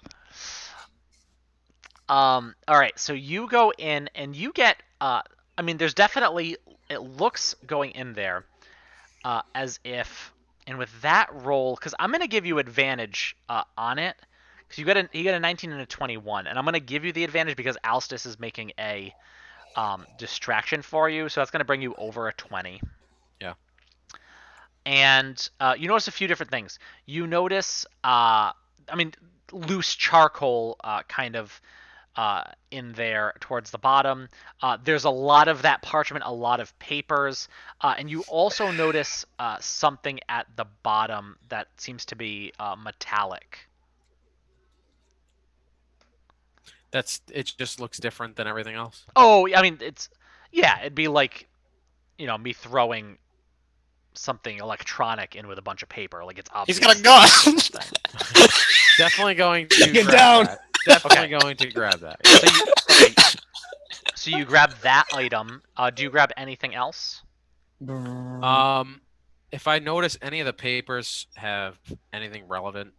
All right, so you go in and you get. I mean, there's definitely. It looks going in there, as if, and with that roll, because I'm gonna give you advantage on it, because you get a 19 and a 21, and I'm gonna give you the advantage because Alstus is making a distraction for you, so that's gonna bring you over a 20. Yeah. And you notice a few different things. You notice, loose charcoal kind of in there towards the bottom. There's a lot of that parchment, a lot of papers, and you also notice something at the bottom that seems to be metallic. It just looks different than everything else. Oh, I mean, it'd be like, me throwing something electronic in with a bunch of paper. Like, it's obvious. He's got a gun. Definitely going to Get grab down! that. Definitely going to grab that. So you grab that item. Do you grab anything else? If I notice any of the papers have anything relevant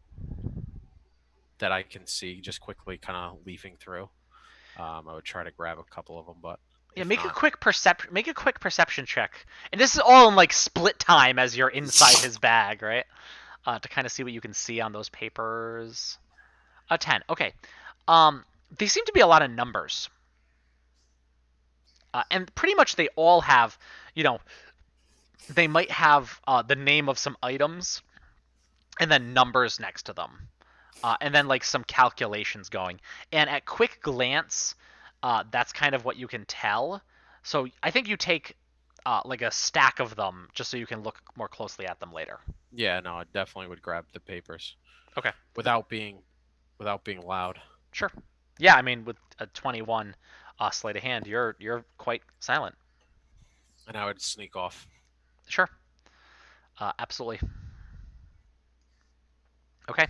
that I can see, just quickly kind of leafing through, I would try to grab a couple of them. But Yeah, if make not, a quick perception check. And this is all in like split time as you're inside his bag, right? To kind of see what you can see on those papers. A 10. Okay. They seem to be a lot of numbers. And pretty much they all have, they might have the name of some items and then numbers next to them. And then like some calculations going. And at quick glance, that's kind of what you can tell. So I think you take like a stack of them just so you can look more closely at them later. yeah, no, I definitely would grab the papers. Okay. Without being loud. Sure. Yeah, I mean with a 21 sleight of hand, you're quite silent. And I would sneak off. Sure. Absolutely. Okay.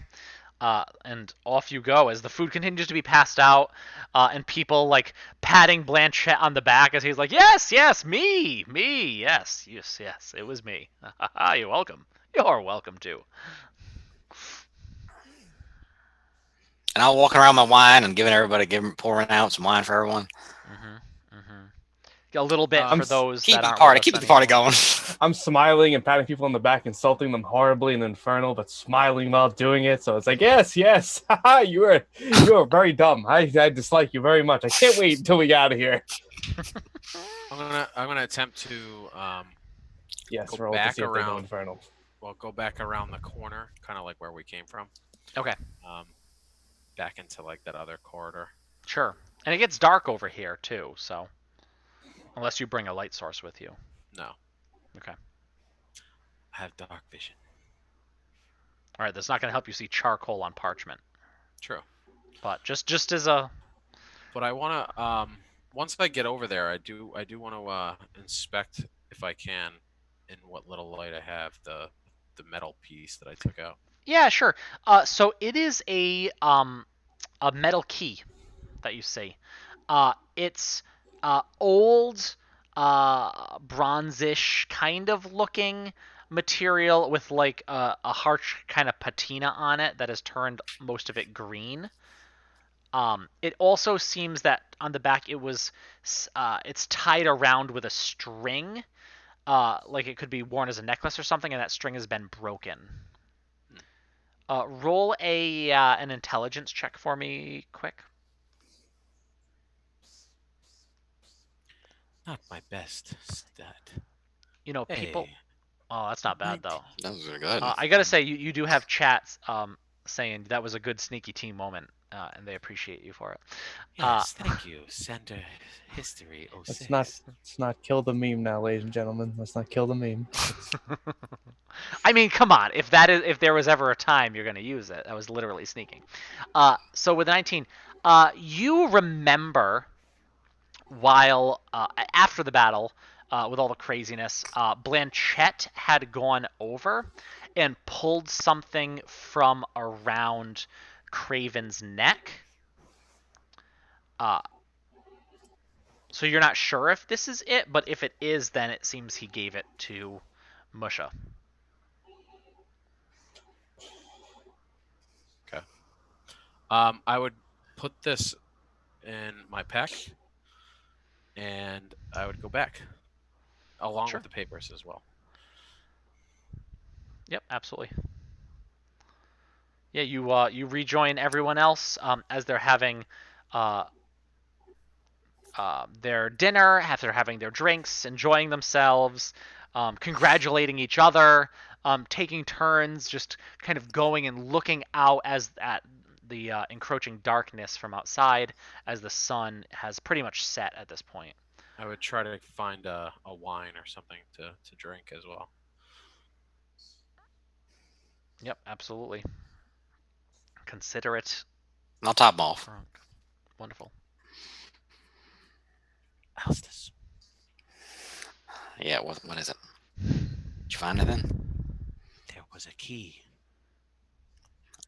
And off you go as the food continues to be passed out, and people like patting Blanchett on the back as he's like, "Yes, yes, me, yes, it was me. You're welcome. You're welcome too." And I'm walking around my wine and pouring out some wine for everyone. A little bit for those Keep that the aren't party, with us keep the party anymore. going. I'm smiling and patting people on the back, insulting them horribly in Infernal, but smiling while doing it. So it's like, yes, haha, you are very dumb. I dislike you very much. I can't wait until we get out of here. I'm gonna attempt to Yes, Go roll to back see if they know around. Infernal. go back around the corner, kind of like where we came from. Okay, Back into like that other corridor. sure. And it gets dark over here too, so unless you bring a light source with you. No. Okay. I have dark vision. All right, that's not going to help you see charcoal on parchment, True. but just as a But I want to once I get over there, I do want to inspect if I can, in what little light I have, the metal piece that I took out. yeah, sure. So it is a metal key that you see. It's old, bronzish kind of looking material with like a harsh kind of patina on it that has turned most of it green. It also seems that on the back it's tied around with a string, like it could be worn as a necklace or something, and that string has been broken. Roll an intelligence check for me, quick. Not my best stat. People. Hey. Oh, that's not bad though. That was good. I gotta say, you do have chats saying that was a good sneaky team moment, and they appreciate you for it. Yes, thank you. Center History 06. Let's not kill the meme now, ladies and gentlemen. Let's not kill the meme. I mean, come on. If there was ever a time you're gonna use it, that was literally sneaking. So with 19, you remember while after the battle, with all the craziness, Blanchette had gone over and pulled something from around Craven's neck. So you're not sure if this is it, but if it is, then it seems he gave it to Musha. I would put this in my pack, and I would go back, along Sure. with the papers as well. Yep, absolutely. Yeah, you rejoin everyone else as they're having their dinner, after having their drinks, enjoying themselves, congratulating each other, taking turns, just kind of going and looking out at the encroaching darkness from outside as the sun has pretty much set at this point. I would try to find a wine or something to drink as well. Yep, absolutely. Consider it I'll top 'em off. drunk. Wonderful. How's this? Yeah, what is it? Did you find anything? There was a key.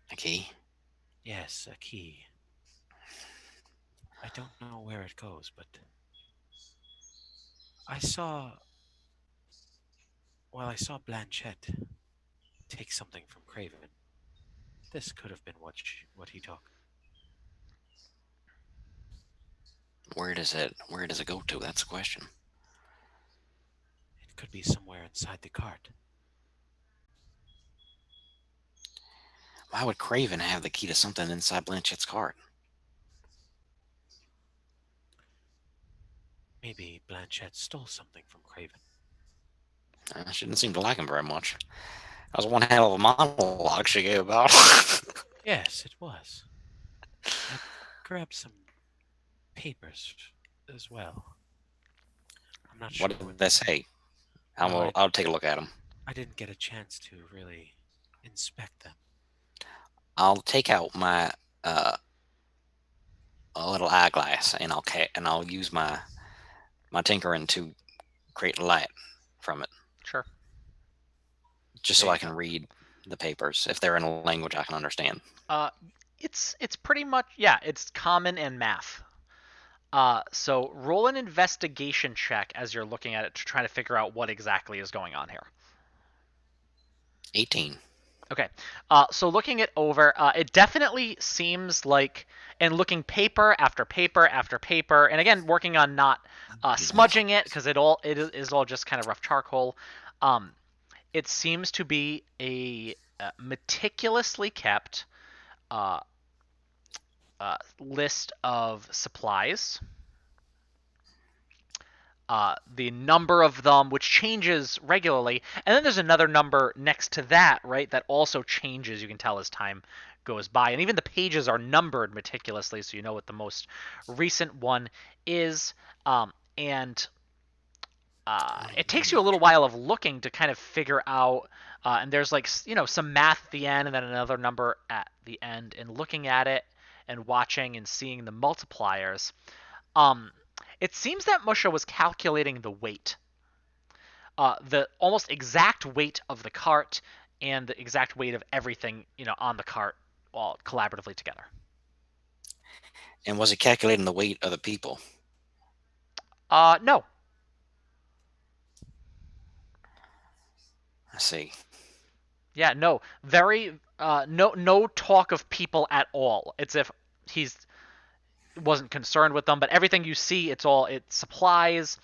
A key? Yes, a key. I don't know where it goes, but I saw Blanchette take something from Craven. This could have been what he took. Where does it go to? That's the question. It could be somewhere inside the cart. Why would Craven have the key to something inside Blanchette's cart? Maybe Blanchette stole something from Craven. She didn't seem to like him very much. That was one hell of a monologue she gave about. Yes, it was. I grabbed some papers as well. I'm not sure. What did they say? No, I'll take a look at them. I didn't get a chance to really inspect them. I'll take out my a little eyeglass and I'll use my tinkering to create light from it, Sure. just so I can read the papers if they're in a language I can understand. It's pretty much, yeah, it's common and math. So roll an investigation check as you're looking at it to try to figure out what exactly is going on here. 18. Okay. So looking it over, it definitely seems like, and looking paper after paper after paper, and again working on not smudging it because it is all just kind of rough charcoal. It seems to be a meticulously kept list of supplies. The number of them, which changes regularly, and then there's another number next to that, right, that also changes, you can tell, as time goes by. And even the pages are numbered meticulously, so you know what the most recent one is. And it takes you a little while of looking to kind of figure out, and there's like, some math at the end and then another number at the end, and looking at it and watching and seeing the multipliers. It seems that Musha was calculating the weight, the almost exact weight of the cart and the exact weight of everything, on the cart, all collaboratively together. And was he calculating the weight of the people? No. I see. Yeah, no. Very no talk of people at all. It's if he's wasn't concerned with them, but everything you see, it's supplies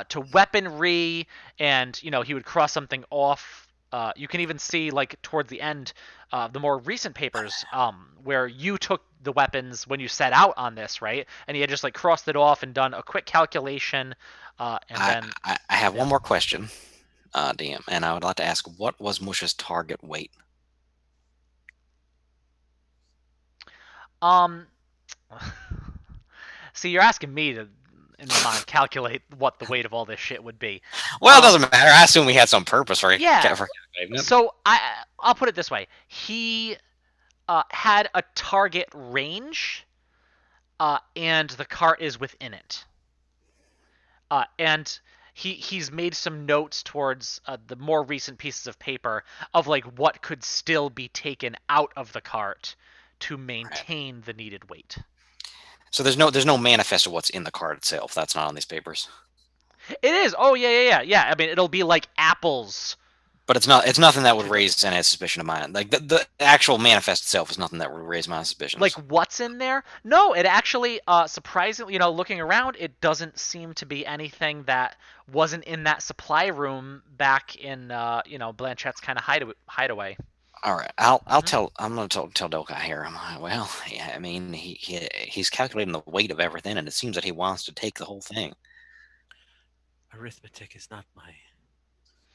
to weaponry, and he would cross something off. You can even see, like, towards the end, the more recent papers, where you took the weapons when you set out on this, right? And he had just like crossed it off and done a quick calculation, and then I have one more question, DM, and I would like to ask, what was Musha's target weight? See, you're asking me to, in my mind, calculate what the weight of all this shit would be. Well, it doesn't matter. I assume we had some purpose for Yeah. for calculating it. So I'll put it this way: he had a target range, and the cart is within it. and he's made some notes towards the more recent pieces of paper of like what could still be taken out of the cart to maintain the needed weight. So there's no manifest of what's in the card itself. That's not on these papers. It is. Oh yeah. I mean, it'll be like apples. But it's nothing that would raise any suspicion of mine. Like the actual manifest itself is nothing that would raise my suspicions. Like what's in there? No, it actually surprisingly, looking around, it doesn't seem to be anything that wasn't in that supply room back in Blanchette's kind of hideaway. All right, I'm gonna tell Doka here. I'm like, well, yeah, I mean, he's calculating the weight of everything, and it seems that he wants to take the whole thing. Arithmetic is not my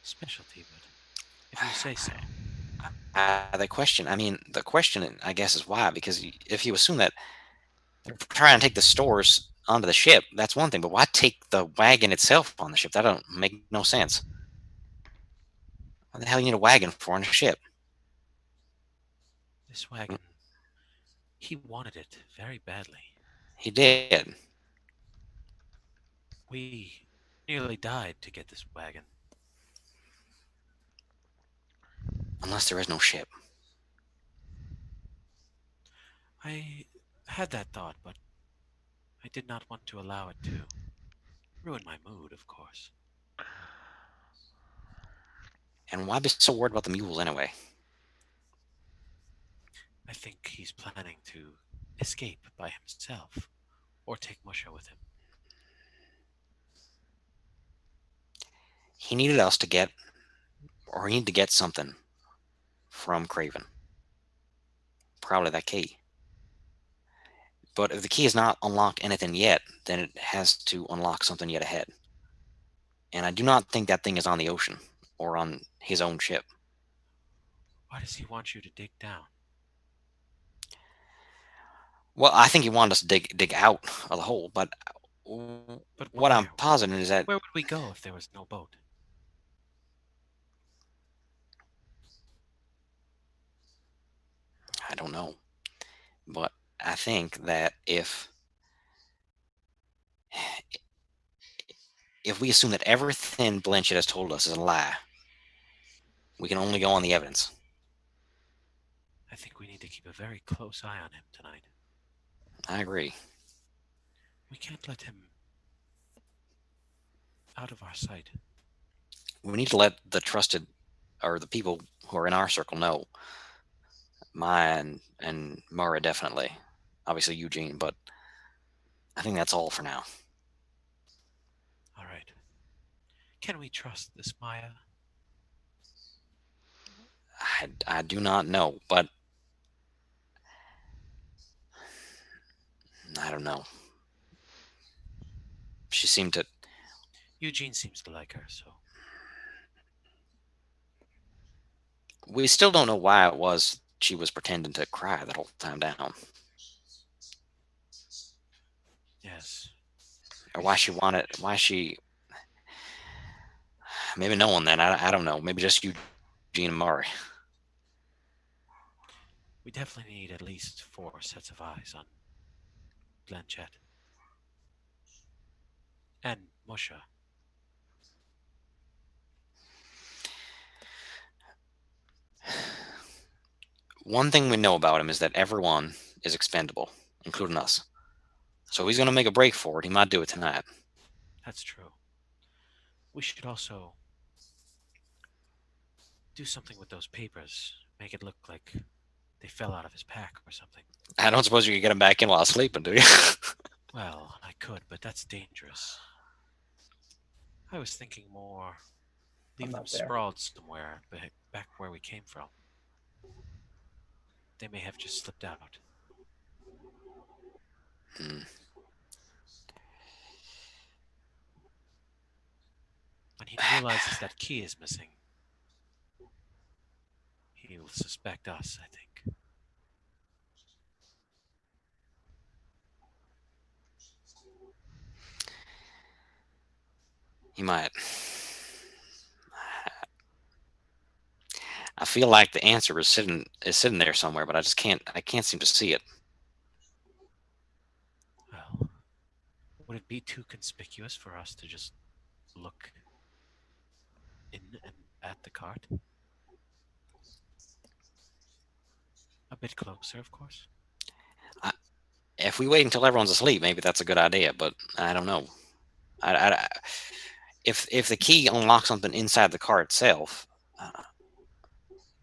specialty, but if you say so. The question, I guess, is why? Because if you assume that they're trying to take the stores onto the ship, that's one thing. But why take the wagon itself on the ship? That don't make no sense. What the hell you need a wagon for on a ship? This wagon, he wanted it very badly. He did. We nearly died to get this wagon. Unless there is no ship. I had that thought, but I did not want to allow it to ruin my mood, of course. And why be so worried about the mules anyway? I think he's planning to escape by himself, or take Musha with him. He needed us to get, or he needed to get something from Craven. Probably that key. But if the key has not unlocked anything yet, then it has to unlock something yet ahead. And I do not think that thing is on the ocean or on his own ship. Why does he want you to dig down? Well, I think he wanted us to dig out of the hole, but what I'm positing is that where would we go if there was no boat? I don't know. But I think that if we assume that everything Blanchett has told us is a lie, we can only go on the evidence. I think we need to keep a very close eye on him tonight. I agree. We can't let him out of our sight. We need to let the trusted, or the people who are in our circle, know. Maya and Mara definitely. Obviously Eugene, but I think that's all for now. All right. Can we trust this Maya? I do not know, but I don't know. She seemed to... Eugene seems to like her, so... We still don't know why it was she was pretending to cry that whole time down. Yes. Or why she... Maybe no one then. I don't know. Maybe just Eugene and Murray. We definitely need at least 4 sets of eyes on Blanchett. And Musha. One thing we know about him is that everyone is expendable, including us. So if he's going to make a break for it, he might do it tonight. That's true. We should also do something with those papers. Make it look like they fell out of his pack or something. I don't suppose you could get him back in while sleeping, do you? Well, I could, but that's dangerous. I was thinking more leave them sprawled somewhere back where we came from. They may have just slipped out. Hmm. When he realizes that key is missing, he will suspect us, I think. He might. I feel like the answer is sitting there somewhere, but I can't seem to see it. Well, Would it be too conspicuous for us to just look in and at the cart? A bit closer, of course. If we wait until everyone's asleep, maybe that's a good idea. But I don't know. If the key unlocks something inside the car itself,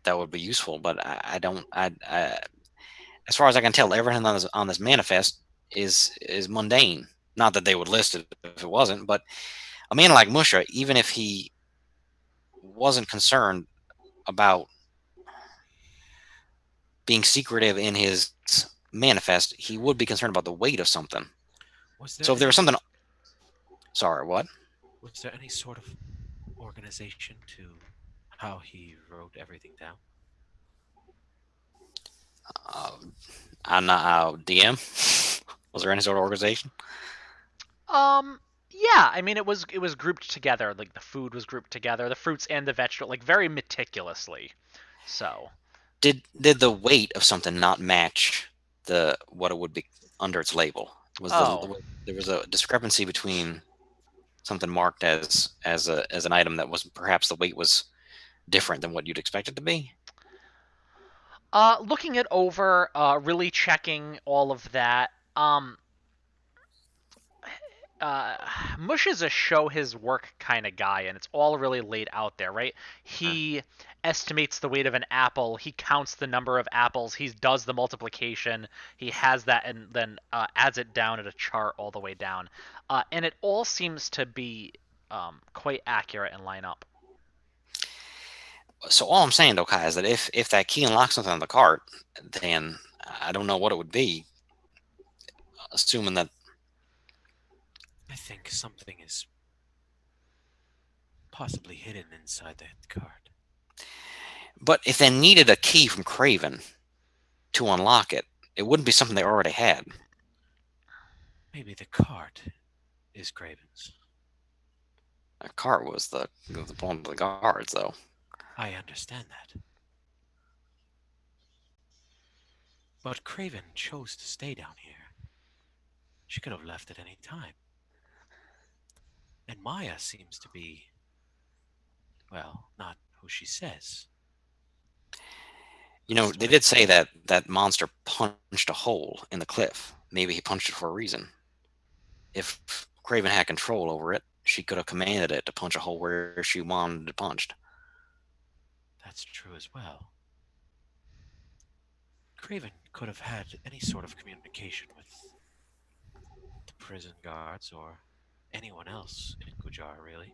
that would be useful. But I don't. As far as I can tell, everything on this manifest is mundane. Not that they would list it if it wasn't, but a man like Musha, even if he wasn't concerned about being secretive in his manifest, he would be concerned about the weight of something. Was there So if there was any- something, sorry, what? Was there any sort of organization to how he wrote everything down? I'm not DM. Was there any sort of organization? Yeah, I mean it was grouped together. Like the food was grouped together, the fruits and the vegetable, like very meticulously. So Did the weight of something not match what it would be under its label? There was a discrepancy between something marked as an item that was perhaps the weight was different than what you'd expect it to be? looking it over, really checking all of that. Uh, Mush is a show his work kind of guy, and it's all really laid out there, right? He estimates the weight of an apple, he counts the number of apples, he does the multiplication, he has that, and then adds it down at a chart all the way down. And it all seems to be quite accurate and line up. So all I'm saying, though, Kai, is that if that key unlocks something on the cart, then I don't know what it would be. Assuming that, I think something is possibly hidden inside that cart. but if they needed a key from Craven to unlock it, it wouldn't be something they already had. Maybe the cart is Craven's. A cart was the one of the guards, though. I understand that. But Craven chose to stay down here. She could have left at any time. And Maya seems to be, well, not who she says. You know, they did say that that monster punched a hole in the cliff. Maybe he punched it for a reason. If Craven had control over it, she could have commanded it to punch a hole where she wanted it punched. That's true as well. Craven could have had any sort of communication with the prison guards or anyone else in Gujar, really.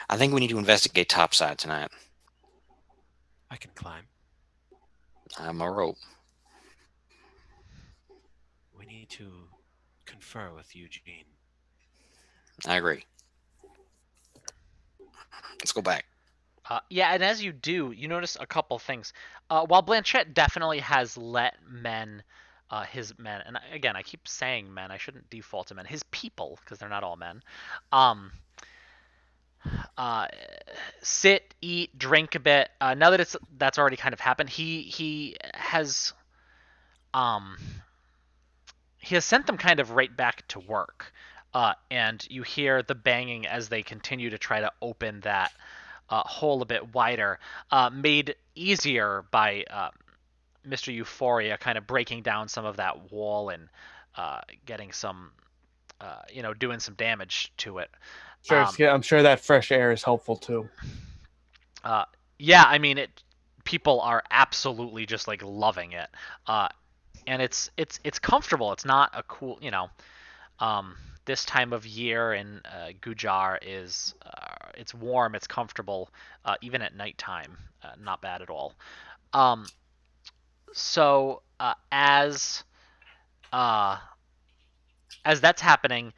I think we need to investigate topside tonight. I can climb. I'm a rope. We need to confer with Eugene. I agree. Let's go back. Yeah, and as you do, you notice a couple things. While Blanchett definitely has let men, his men, and again, I keep saying men, I shouldn't default to men, his people, because they're not all men, um, uh, sit, eat, drink a bit. Now that that's already kind of happened, um, he has sent them kind of right back to work. And you hear the banging as they continue to try to open that hole a bit wider, made easier by Mr. Euphoria kind of breaking down some of that wall and getting some, doing some damage to it. Sure, I'm sure that fresh air is helpful too. Yeah, I mean, people are absolutely just like loving it, and it's comfortable. It's not a cool, this time of year in Gujar is it's warm, it's comfortable, even at nighttime, not bad at all. So as that's happening,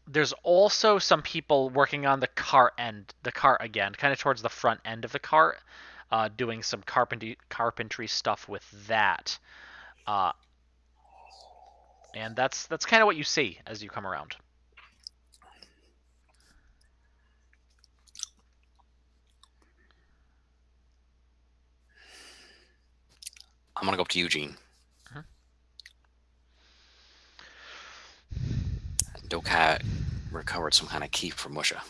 there's also some people working on the cart again, kind of towards the front end of the cart, doing some carpentry stuff with that. And that's kind of what you see as you come around. I'm gonna go up to Eugene. Dokai recovered some kind of key from Musha.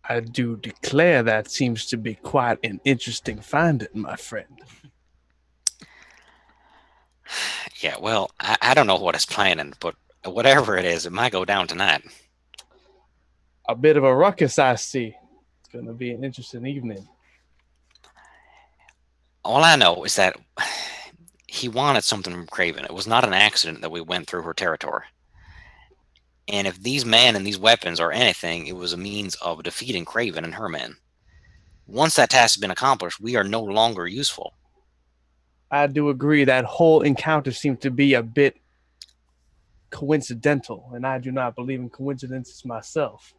I do declare that seems to be quite an interesting finding, my friend. Yeah, well, I don't know what it's planning, but whatever it is, it might go down tonight. A bit of a ruckus, I see. It's going to be an interesting evening. All I know is that he wanted something from Craven. It was not an accident that we went through her territory. And if these men and these weapons are anything, it was a means of defeating Craven and her men. Once that task has been accomplished, we are no longer useful. I do agree that whole encounter seemed to be a bit coincidental, and I do not believe in coincidences myself.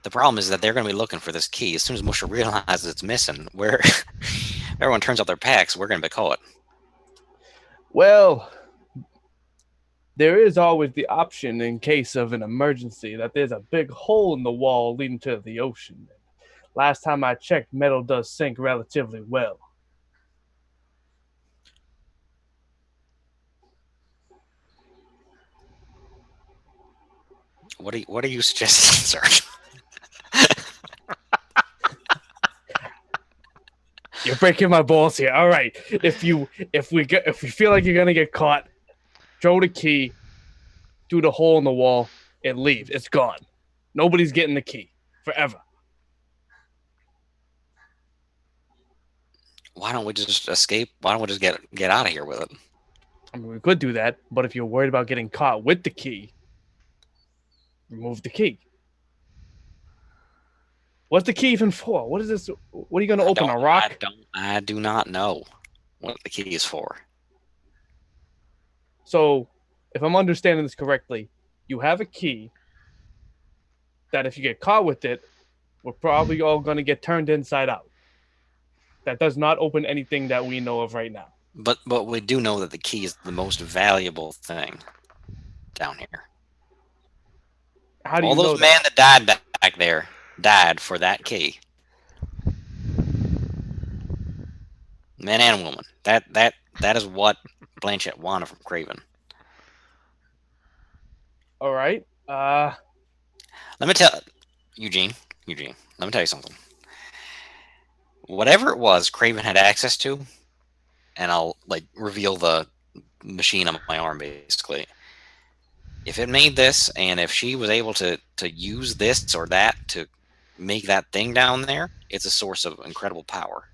The problem is that they're going to be looking for this key. As soon as Musha realizes it's missing, where everyone turns out their packs, we're going to be caught. Well, there is always the option in case of an emergency that there's a big hole in the wall leading to the ocean. Last time I checked, metal does sink relatively well. What are you suggesting, sir? You're breaking my balls here. All right. If we feel like you're gonna get caught, throw the key through the hole in the wall and leave. It's gone. Nobody's getting the key forever. Why don't we just escape? Why don't we just get out of here with it? I mean, we could do that, but if you're worried about getting caught with the key, remove the key. What's the key even for? What is this? What are you going to open, a rock? I do not know what the key is for. So, if I'm understanding this correctly, you have a key that if you get caught with it, we're probably all going to get turned inside out. That does not open anything that we know of right now. But we do know that the key is the most valuable thing down here. How do all you those know men that? that died back there died for that key. Men and women. That is what Blanchett wanted from Craven. All right. Let me tell Eugene. Let me tell you something. Whatever it was Craven had access to, and I'll reveal the machine on my arm basically. If it made this, and if she was able to use this or that to make that thing down there, it's a source of incredible power.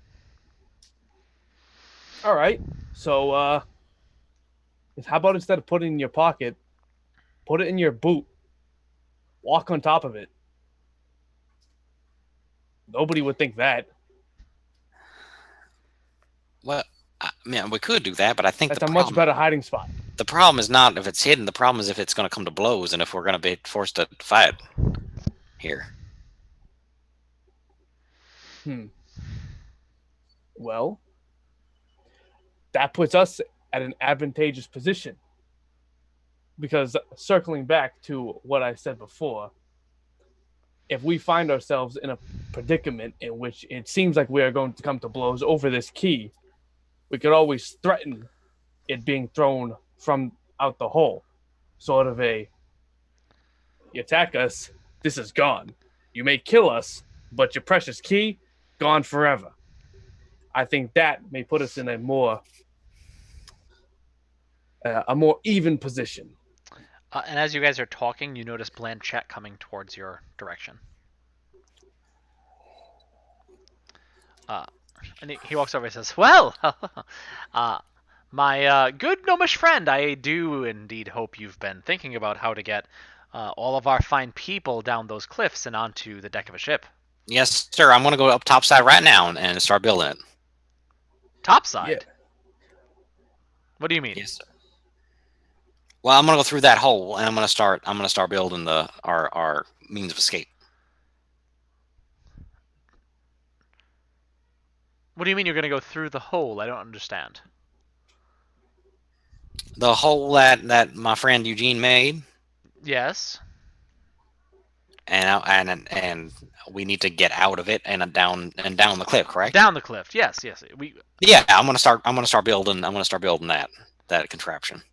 All right. So, how about instead of putting it in your pocket, put it in your boot, walk on top of it. Nobody would think that. Well, I mean, we could do that, but I think that's a much better hiding spot. The problem is not if it's hidden. The problem is if it's going to come to blows and if we're going to be forced to fight here. Well, that puts us at an advantageous position. Because circling back to what I said before, if we find ourselves in a predicament in which it seems like we are going to come to blows over this key, we could always threaten it being thrown from out the hole. Sort of you attack us, this is gone. You may kill us, but your precious key, gone forever. I think that may put us in a more even position. And as you guys are talking, you notice Blanchett coming towards your direction. And he walks over and says, "Well, my good gnomish friend, I do indeed hope you've been thinking about how to get all of our fine people down those cliffs and onto the deck of a ship." Yes, sir. I'm going to go up topside right now and start building it. Topside? Yeah. What do you mean? Yes, sir. Well, I'm going to go through that hole and I'm going to start building our means of escape. What do you mean you're going to go through the hole? I don't understand. The hole that my friend Eugene made. Yes. And we need to get out of it and down the cliff, correct? Down the cliff. Yes. Yeah, I'm going to start building that contraption.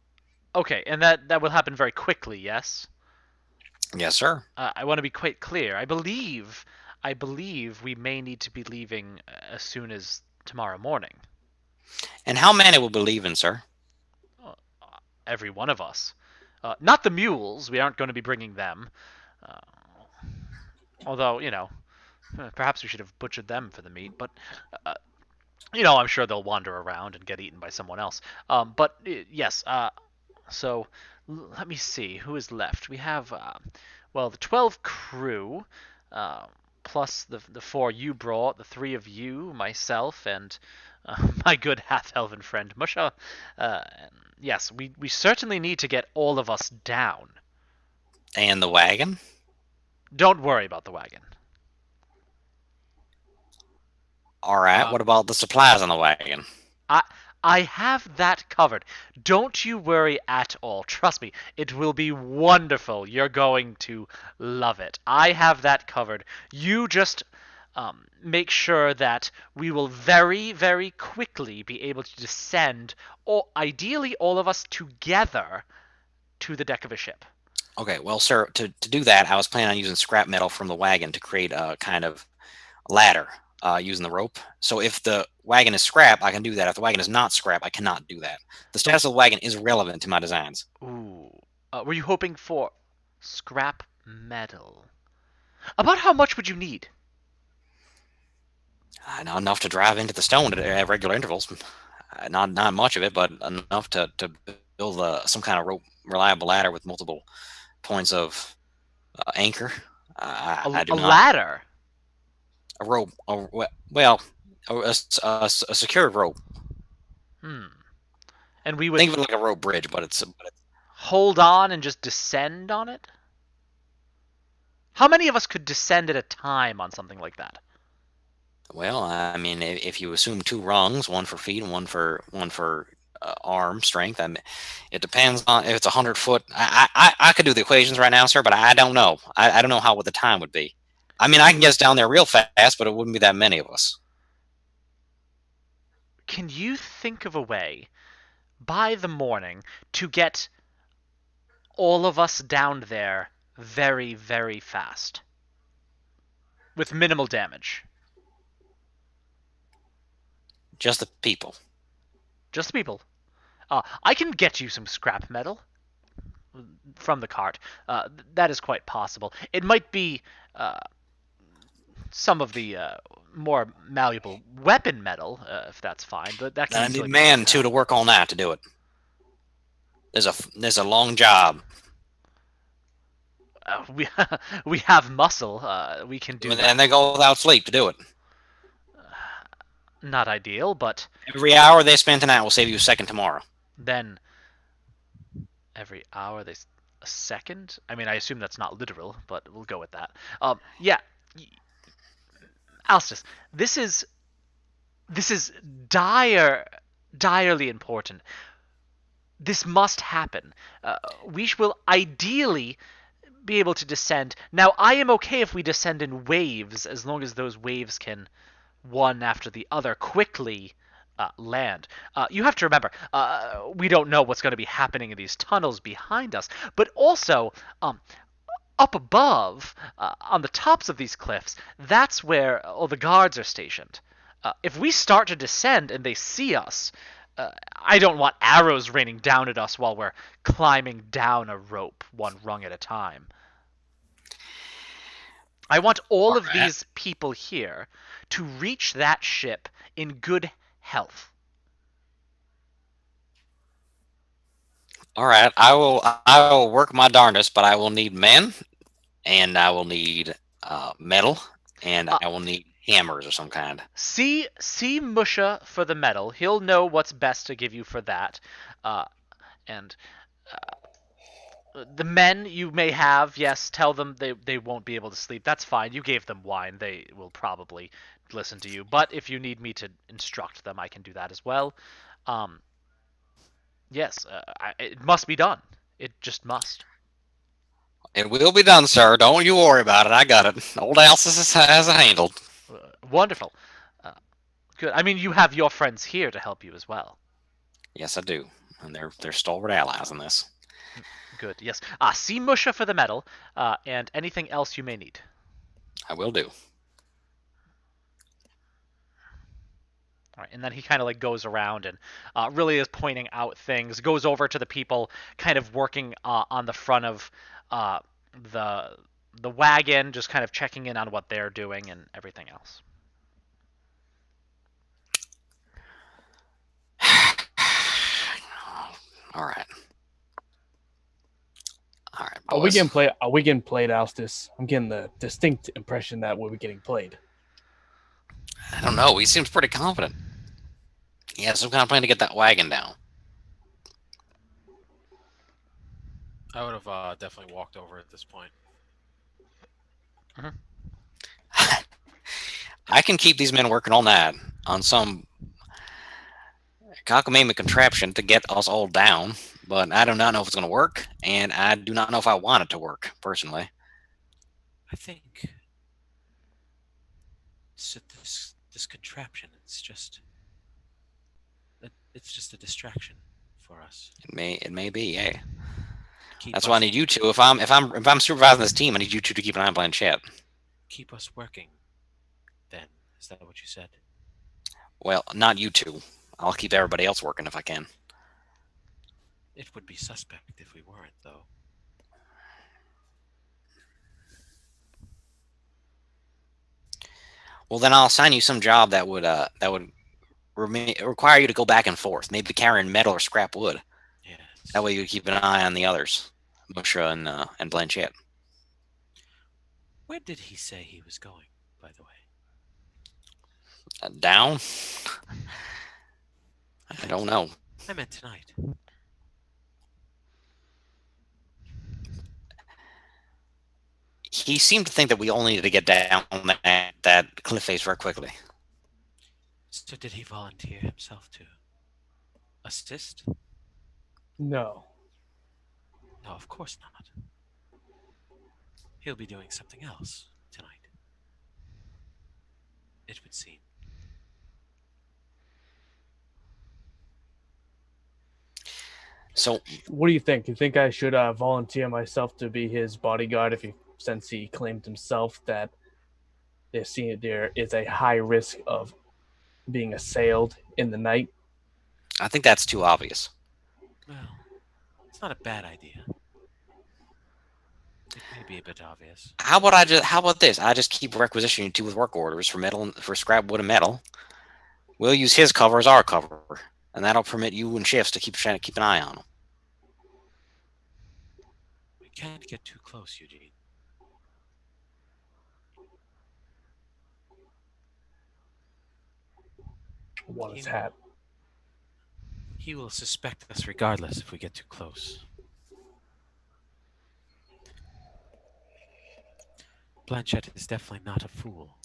Okay, and that will happen very quickly, yes? Yes, sir. I want to be quite clear. I believe we may need to be leaving as soon as tomorrow morning. And how many will be leaving, sir? Every one of us. Not the mules. We aren't going to be bringing them. Uh, although, perhaps we should have butchered them for the meat. But, I'm sure they'll wander around and get eaten by someone else. But yes. So let me see who is left. We have, the 12 crew, plus the 4 you brought, the 3 of you, myself, and my good half-elven friend Musha. Yes, we certainly need to get all of us down. And the wagon? Don't worry about the wagon. All right. What about the supplies on the wagon? I have that covered. Don't you worry at all. Trust me, it will be wonderful. You're going to love it. I have that covered. You just make sure that we will very, very quickly be able to descend, or ideally all of us together, to the deck of a ship. Okay, well, sir, to do that, I was planning on using scrap metal from the wagon to create a kind of ladder using the rope. So if the wagon is scrap, I can do that. If the wagon is not scrap, I cannot do that. The status of the wagon is relevant to my designs. Ooh. Were you hoping for scrap metal? About how much would you need? Not enough to drive into the stone at regular intervals. Not much of it, but enough to build some kind of reliable ladder with multiple points of anchor. I do a not. Ladder? A rope. A secured rope. And we would think of it like a rope bridge, but it's hold on and just descend on it? How many of us could descend at a time on something like that? Well, I mean, if you assume 2 rungs, one for feet and one for arm strength, it depends on if it's 100 foot. I could do the equations right now, sir, but I don't know. I don't know what the time would be. I mean, I can get us down there real fast, but it wouldn't be that many of us. Can you think of a way by the morning to get all of us down there very, very fast with minimal damage? Just the people. Just the people. I can get you some scrap metal from the cart. That is quite possible. It might be some of the more malleable weapon metal, if that's fine. But that can I need man too to work on that to do it. There's a long job. We have muscle. We can do that. And they go without sleep to do it. Not ideal, but every hour they spend tonight will save you a second tomorrow. Then every hour a second? I mean, I assume that's not literal, but we'll go with that. Yeah. Alstus, this is direly important. This must happen. We will ideally be able to descend. Now, I am okay if we descend in waves, as long as those waves can, one after the other, quickly land. You have to remember, we don't know what's going to be happening in these tunnels behind us, but also up above, on the tops of these cliffs, that's where all the guards are stationed. If we start to descend and they see us, I don't want arrows raining down at us while we're climbing down a rope, one rung at a time. I want all of these people here to reach that ship in good health. All right, I will work my darndest, but I will need men, and I will need metal, and I will need hammers of some kind. See Musha for the metal. He'll know what's best to give you for that. And the men you may have, yes, tell them they won't be able to sleep. That's fine. You gave them wine. They will probably listen to you. But if you need me to instruct them, I can do that as well. Yes, it must be done. It just must. It will be done, sir. Don't you worry about it. I got it. Old Alstus has it handled. Wonderful. Good. I mean, you have your friends here to help you as well. Yes, I do. and they're stalwart allies in this. Good. Yes. See Musha for the medal, and anything else you may need. I will do. All right, and then he kind of like goes around and really is pointing out things. Goes over to the people kind of working on the front of the wagon, just kind of checking in on what they're doing and everything else. All right. All right, Are we boys. getting played? Are we getting played, Alstus? I'm getting the distinct impression that we're getting played. I don't know. He seems pretty confident. He has some kind of plan to get that wagon down. I would have definitely walked over at this point. I can keep these men working all night on some cockamamie contraption to get us all down, but I do not know if it's going to work, and I do not know if I want it to work, personally. I think so this contraption, it's just a distraction for us. It may be, yeah. Keep That's us, why I need you two. If I'm supervising this team, I need you two to keep an eye on Blanchett. keep us working. Then is that what you said? Well, not you two. I'll keep everybody else working if I can. It would be suspect if we weren't, though. Well, then I'll assign you some job that would require you to go back and forth, maybe carrying metal or scrap wood. Yes. That way you keep an eye on the others, Musha and Blanchett. Where did he say he was going, by the way? Down? I don't know. I meant tonight. He seemed to think that we all needed to get down that cliff face very quickly. So did he volunteer himself to assist? No. No, of course not. He'll be doing something else tonight. It would seem. So, What do you think? You think I should volunteer myself to be his bodyguard since he claimed himself that there is a high risk of being assailed in the night? I think that's too obvious. Well, it's not a bad idea. It may be a bit obvious. How about this? I just keep requisitioning you two with work orders for scrap wood and metal. We'll use his cover as our cover, and that'll permit you and shifts to keep an eye on him. We can't get too close, Eugene. Want his hat. He will suspect us regardless if we get too close. Blanchett is definitely not a fool.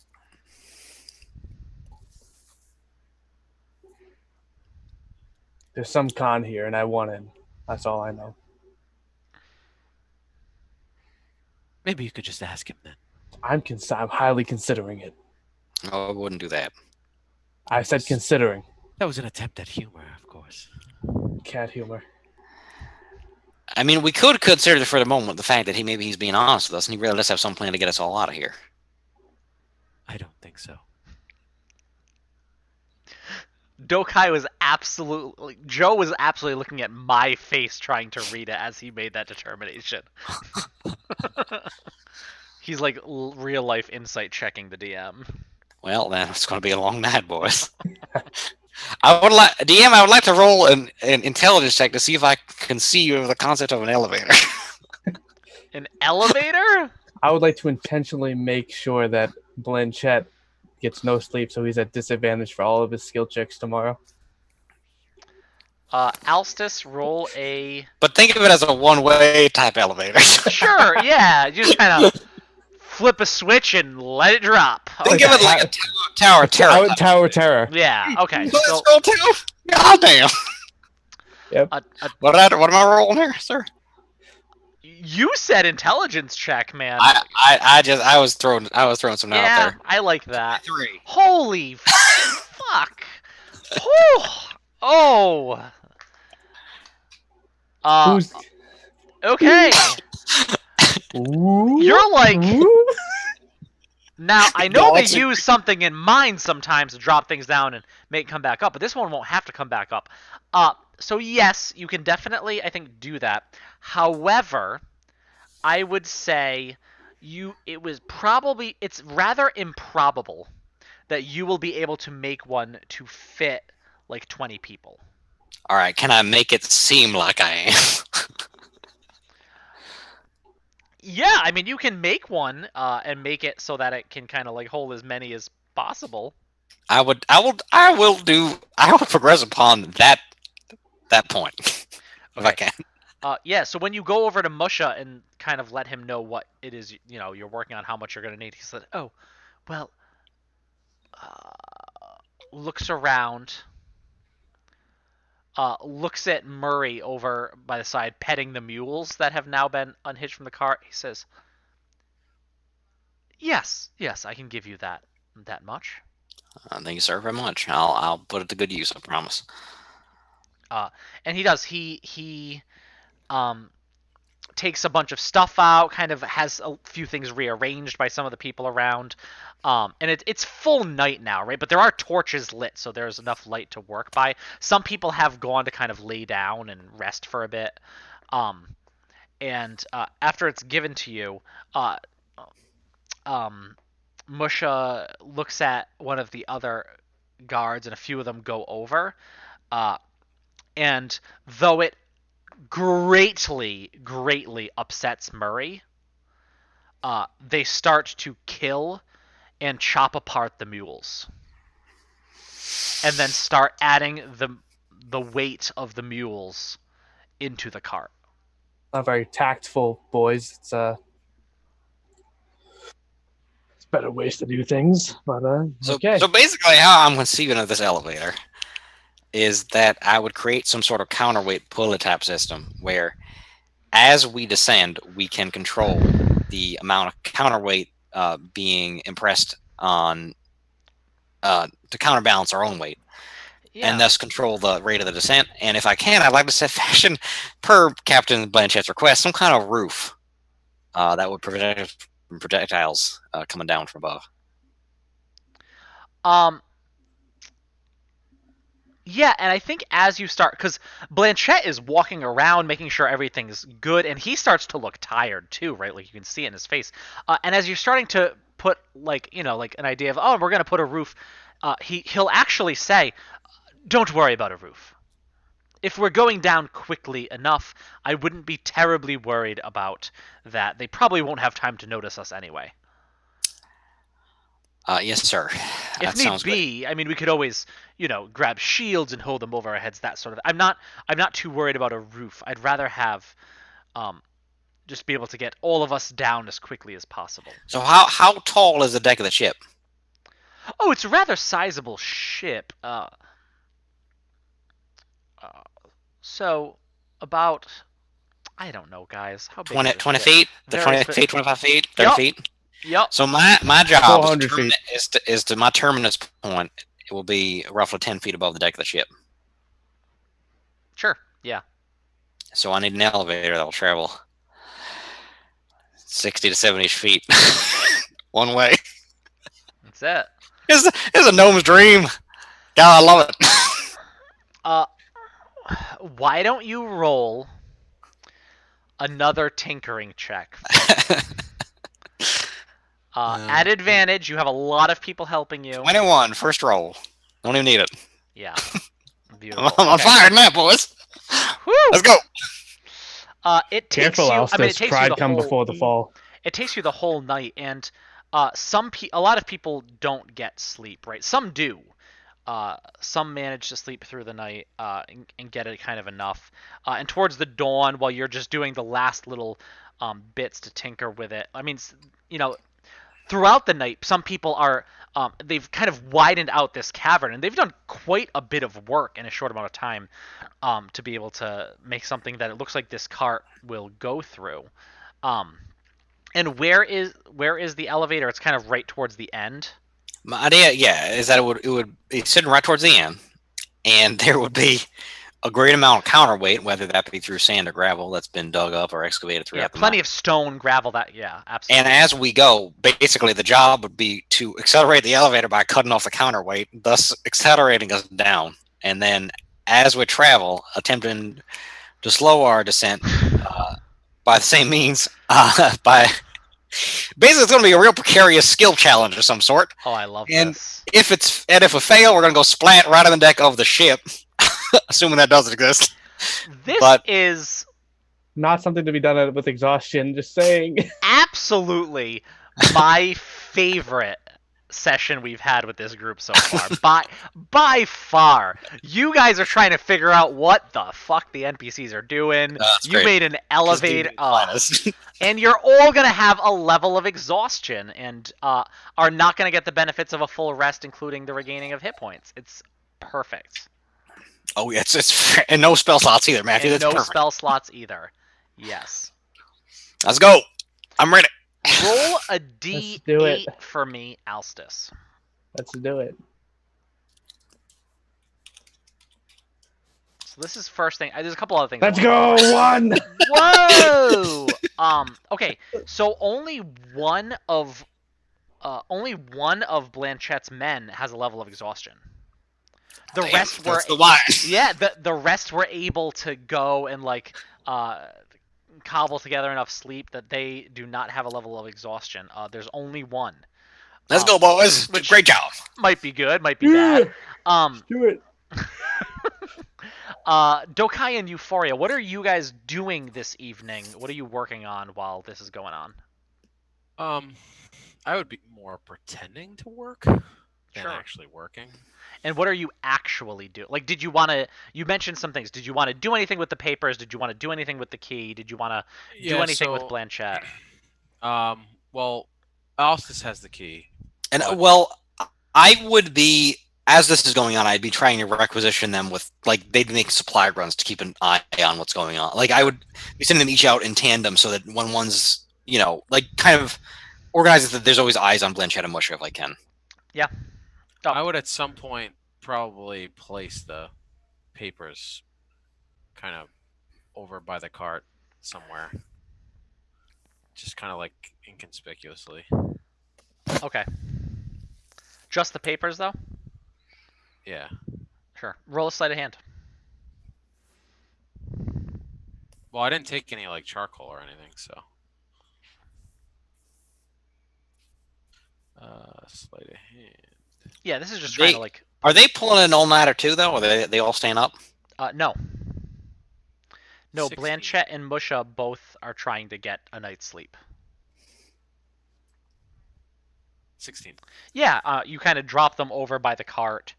There's some con here, and I want in. That's all I know. Maybe you could just ask him then. I'm highly considering it. Oh, I wouldn't do that. I said considering. That was an attempt at humor, of course. Cat humor. I mean, we could consider for the moment the fact that he's being honest with us, and he really does have some plan to get us all out of here. I don't think so. Dokai was absolutely... Joe was absolutely looking at my face trying to read it as he made that determination. He's like real life insight checking the DM. Well, then it's going to be a long night, boys. I would like to roll an intelligence check to see if I can see the concept of an elevator. An elevator? I would like to intentionally make sure that Blanchett gets no sleep, so he's at disadvantage for all of his skill checks tomorrow. Alstus, roll a... But think of it as a one-way type elevator. Sure, yeah. You just kind of flip a switch and let it drop. Think of it like a tower terror. Tower terror. Yeah, okay. Let's So, go tower. God damn. What am I rolling here, sir? you said intelligence check, man. I was throwing some out Yeah, there. I like that. 3. Holy fuck. Oh. Who's? Okay. Ooh, You're like, ooh. now I know they Galaxy. use something in mine sometimes to drop things down and make it come back up, but this one won't have to come back up. So yes, you can definitely, I think, do that. However, I would say it's rather improbable that you will be able to make one to fit like 20 people. All right, can I make it seem like I am? Yeah, I mean you can make one and make it so that it can kind of like hold as many as possible. I will progress upon that point if I can. Yeah, so when you go over to Musha and kind of let him know what it is, you're working on, how much you're going to need, he said, "Oh, well," looks around, looks at Murray over by the side, petting the mules that have now been unhitched from the cart. He says, yes, I can give you that much. Thank you, sir, very much. I'll put it to good use. I promise. And he does. He takes a bunch of stuff out, kind of has a few things rearranged by some of the people around. And it's full night now, right? But there are torches lit, so there's enough light to work by. Some people have gone to kind of lay down and rest for a bit. And after it's given to you, Musha looks at one of the other guards, and a few of them go over. And though it greatly upsets Murray, they start to kill and chop apart the mules, and then start adding the weight of the mules into the cart. Not very tactful, boys. It's better ways to do things, but okay. So basically, how I'm conceiving of this elevator is that I would create some sort of counterweight pulley type system where, as we descend, we can control the amount of counterweight being impressed on to counterbalance our own weight. Yeah. And thus control the rate of the descent. And if I can, I'd like to set fashion, per Captain Blanchett's request, some kind of roof that would protect us from projectiles coming down from above. Yeah, and I think as you start, because Blanchett is walking around making sure everything's good, and he starts to look tired too, right? Like you can see it in his face. And as you're starting to put like an idea of, oh, we're gonna put a roof, he'll actually say, don't worry about a roof. If we're going down quickly enough, I wouldn't be terribly worried about that. They probably won't have time to notice us anyway. Yes, sir. If need be, I mean, we could always, grab shields and hold them over our heads. That sort of. I'm not too worried about a roof. I'd rather have, just be able to get all of us down as quickly as possible. So how tall is the deck of the ship? Oh, it's a rather sizable ship. So about, I don't know, guys. How big? 20 feet? 20 feet, 25 feet, 30 Yep. feet? Yep. So my job 400 feet. is to my terminus point. It will be roughly 10 feet above the deck of the ship. Sure. Yeah. So I need an elevator that will travel 60 to 70 feet one way. That's it. It's a gnome's dream. God, I love it. Why don't you roll another tinkering check? At advantage, you have a lot of people helping you. 21, first roll. Don't even need it. Yeah. Beautiful. I'm on fire now, boys. Woo! Let's go. It takes Careful, you. Alstus. It takes Pride you come before the fall. It takes you the whole night, and a lot of people don't get sleep. Right? Some do. Some manage to sleep through the night and get it kind of enough. And towards the dawn, while you're just doing the last little bits to tinker with it, I mean, throughout the night, some people are they've kind of widened out this cavern, and they've done quite a bit of work in a short amount of time to be able to make something that it looks like this cart will go through. And where is the elevator? It's kind of right towards the end. My idea, yeah, is that it would be sitting right towards the end, and there would be a great amount of counterweight, whether that be through sand or gravel that's been dug up or excavated throughout Yeah, the plenty mine. of stone, gravel. That yeah, And absolutely. as we go, basically the job would be to accelerate the elevator by cutting off the counterweight, thus accelerating us down. And then as we travel, attempting to slow our descent by the same means, by basically it's going to be a real precarious skill challenge of some sort. Oh, I love And this. if we fail, we're going to go splat right on the deck of the ship, assuming that doesn't exist. This but- is Not something to be done with exhaustion. Just saying. absolutely my favorite session we've had with this group so far. by far. You guys are trying to figure out what the fuck the NPCs are doing. That's You great. made an 'Cause elevator. they find us. And you're all going to have a level of exhaustion and are not going to get the benefits of a full rest, including the regaining of hit points. It's perfect. Oh, yeah, it's and no spell slots either, Matthew. And That's no perfect. spell slots either. Yes. Let's go. I'm ready. Roll a Let's D8 do it. for me, Alstus. Let's do it. So this is first thing. There's a couple other things. I Let's wanna go. cover. One. Whoa! Okay, so only one of Blanchette's men has a level of exhaustion. The Damn, rest were that's the line. yeah, the rest were able to go and like cobble together enough sleep that they do not have a level of exhaustion. There's only one. Let's go, boys. which- Great job. Might be good, might be bad. Do it. Dokai and Euphoria, what are you guys doing this evening? What are you working on while this is going on? I would be more pretending to work than Sure. actually working. And what are you actually doing? Like, did you want to? You mentioned some things. Did you want to do anything with the papers? Did you want to do anything with the key? Did you want to do anything with Blanchette? Well, Alstus has the key. And But- well, I would be as this is going on. I'd be trying to requisition them with like they'd make supply runs to keep an eye on what's going on. Like I would be sending them each out in tandem so that when one's like kind of organize it that there's always eyes on Blanchette and Musha if I can. Oh. I would at some point probably place the papers kind of over by the cart somewhere. Just kind of like inconspicuously. Okay. Just the papers, though. Yeah. Sure. Roll a sleight of hand. Well, I didn't take any like charcoal or anything, so. Sleight of hand. Yeah, this is just trying They- to like. Are they pulling an all-nighter too, though? Or they all staying up? No. No, 16. Blanchette and Musha both are trying to get a night's sleep. 16. Yeah, you kind of drop them over by the cart,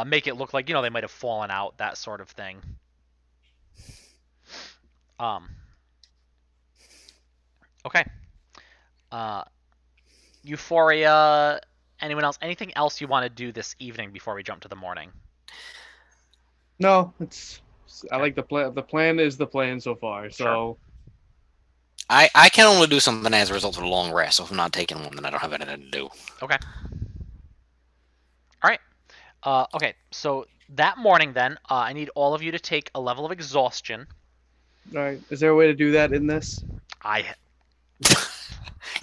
make it look like they might have fallen out, that sort of thing. Okay. Euphoria. Anyone else? Anything else you want to do this evening before we jump to the morning? No, I like the plan. The plan is the plan so far. So I can only do something as a result of a long rest. So if I'm not taking one, then I don't have anything to do. Okay. All right. Okay. So that morning, then, I need all of you to take a level of exhaustion. all right. Is there a way to do that in this? I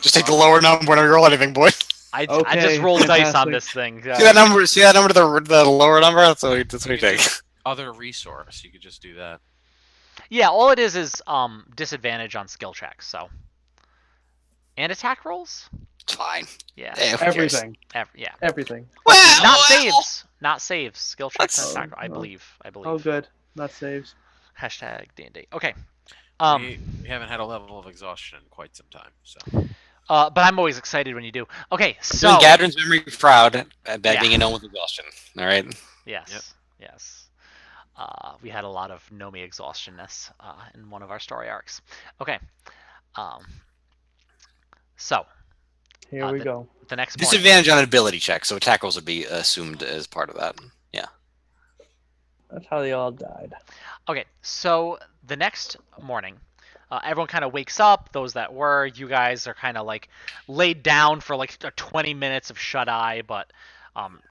Just take the lower number when I roll anything, boy. I Okay, just rolled dice on fantastic. this thing. See that number? See that number to the lower number? That's what we take. Other resource, you could just do that. Yeah, all it is disadvantage on skill checks. So, and attack rolls. It's fine. Yeah. Yeah, who cares? Everything. Yeah. Everything. Well, Not well. saves. Not saves. Skill checks and That's- attack. I Oh, believe. Oh, good. Not saves. Hashtag D&D. Okay. We haven't had a level of exhaustion in quite some time, so. But I'm always excited when you do. Okay, so Doing Gadrin's memory proud by Yeah. being known with exhaustion. All right. yes, Yep. yes. We had a lot of Nomi exhaustionness in one of our story arcs. Okay. So Here we the- go. the next morning. Disadvantage on ability checks, so attack rolls would be assumed as part of that. That's how they all died. Okay, so the next morning, everyone kind of wakes up. Those that were, you guys are kind of like laid down for like 20 minutes of shut eye, but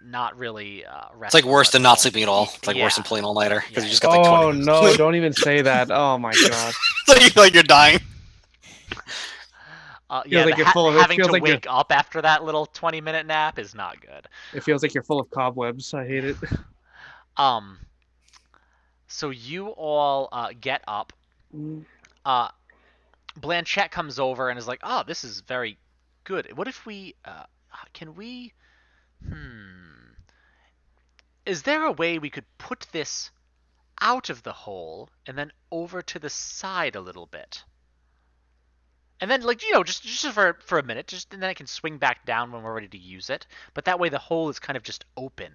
not really It's like worse than not sleeping at all. Y- It's like worse than yeah. playing all nighter because Yeah. you just got like 20 Oh minutes no! sleep. Don't even say that. Oh my god. like you're dying. Yeah, like the you're full of- it having feels to like you're- wake up after that little 20-minute nap is not good. It feels like you're full of cobwebs. I hate it. Um, so you all get up. Blanchette comes over and is like, "Oh, this is very good. What if we can we is there a way we could put this out of the hole and then over to the side a little bit?" And then, like, just for a minute, and then I can swing back down when we're ready to use it. But that way the hole is kind of just open.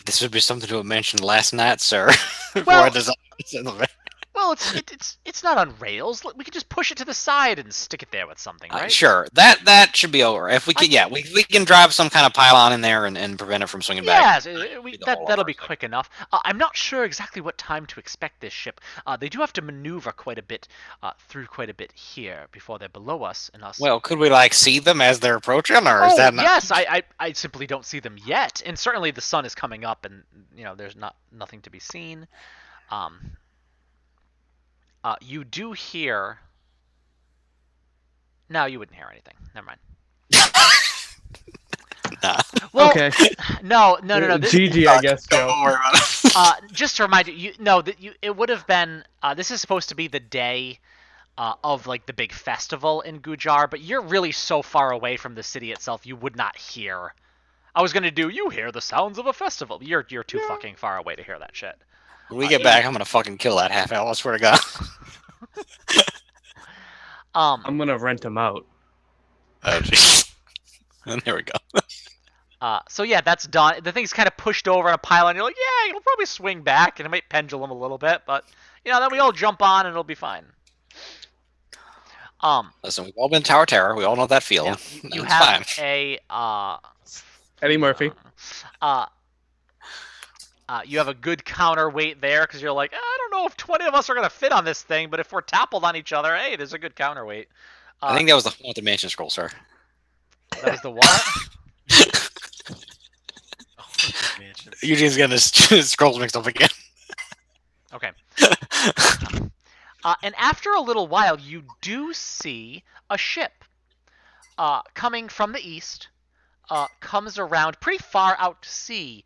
This would be something to have mentioned last night, sir. Before Well- I designed this. Well, it's not on rails. We can just push it to the side and stick it there with something, right? Sure, that should be over. If we can, we can drive some kind of pylon in there and prevent it from swinging back. Yes, the that'll whole be first quick enough. I'm not sure exactly what time to expect this ship. They do have to maneuver quite a bit through quite a bit here before they're below us and us. Well, could we like see them as they're approaching, or is Oh, that not? yes, I simply don't see them yet, and certainly the sun is coming up, and there's nothing to be seen. You do hear. No, you wouldn't hear anything. Never mind. Nah. Well, Okay. no. This, GG, I guess, Joe. Don't worry about it. just to remind you, it would have been. This is supposed to be the day of like the big festival in Gujar, but you're really so far away from the city itself, you would not hear. I was gonna do. You hear the sounds of a festival. You're too fucking far away to hear that shit. When we get back, I'm gonna fucking kill that half owl. I swear to God. I'm gonna rent him out. Oh jeez. And there we go. So yeah, that's done. The thing's kind of pushed over on a pylon. You're like, yeah, it'll probably swing back and it might pendulum a little bit, but then we all jump on and it'll be fine. Listen, we've all been Tower Terror. We all know that feeling. Yeah, you It's have fine. Eddie Murphy. You have a good counterweight there because you're like, I don't know if 20 of us are gonna fit on this thing, but if we're toppled on each other, hey, there's a good counterweight. I think that was the Haunted Mansion scroll, sir. That was the what? Mansions. Eugene's getting his scrolls mixed up again. Okay. And after a little while, you do see a ship coming from the east, comes around pretty far out to sea,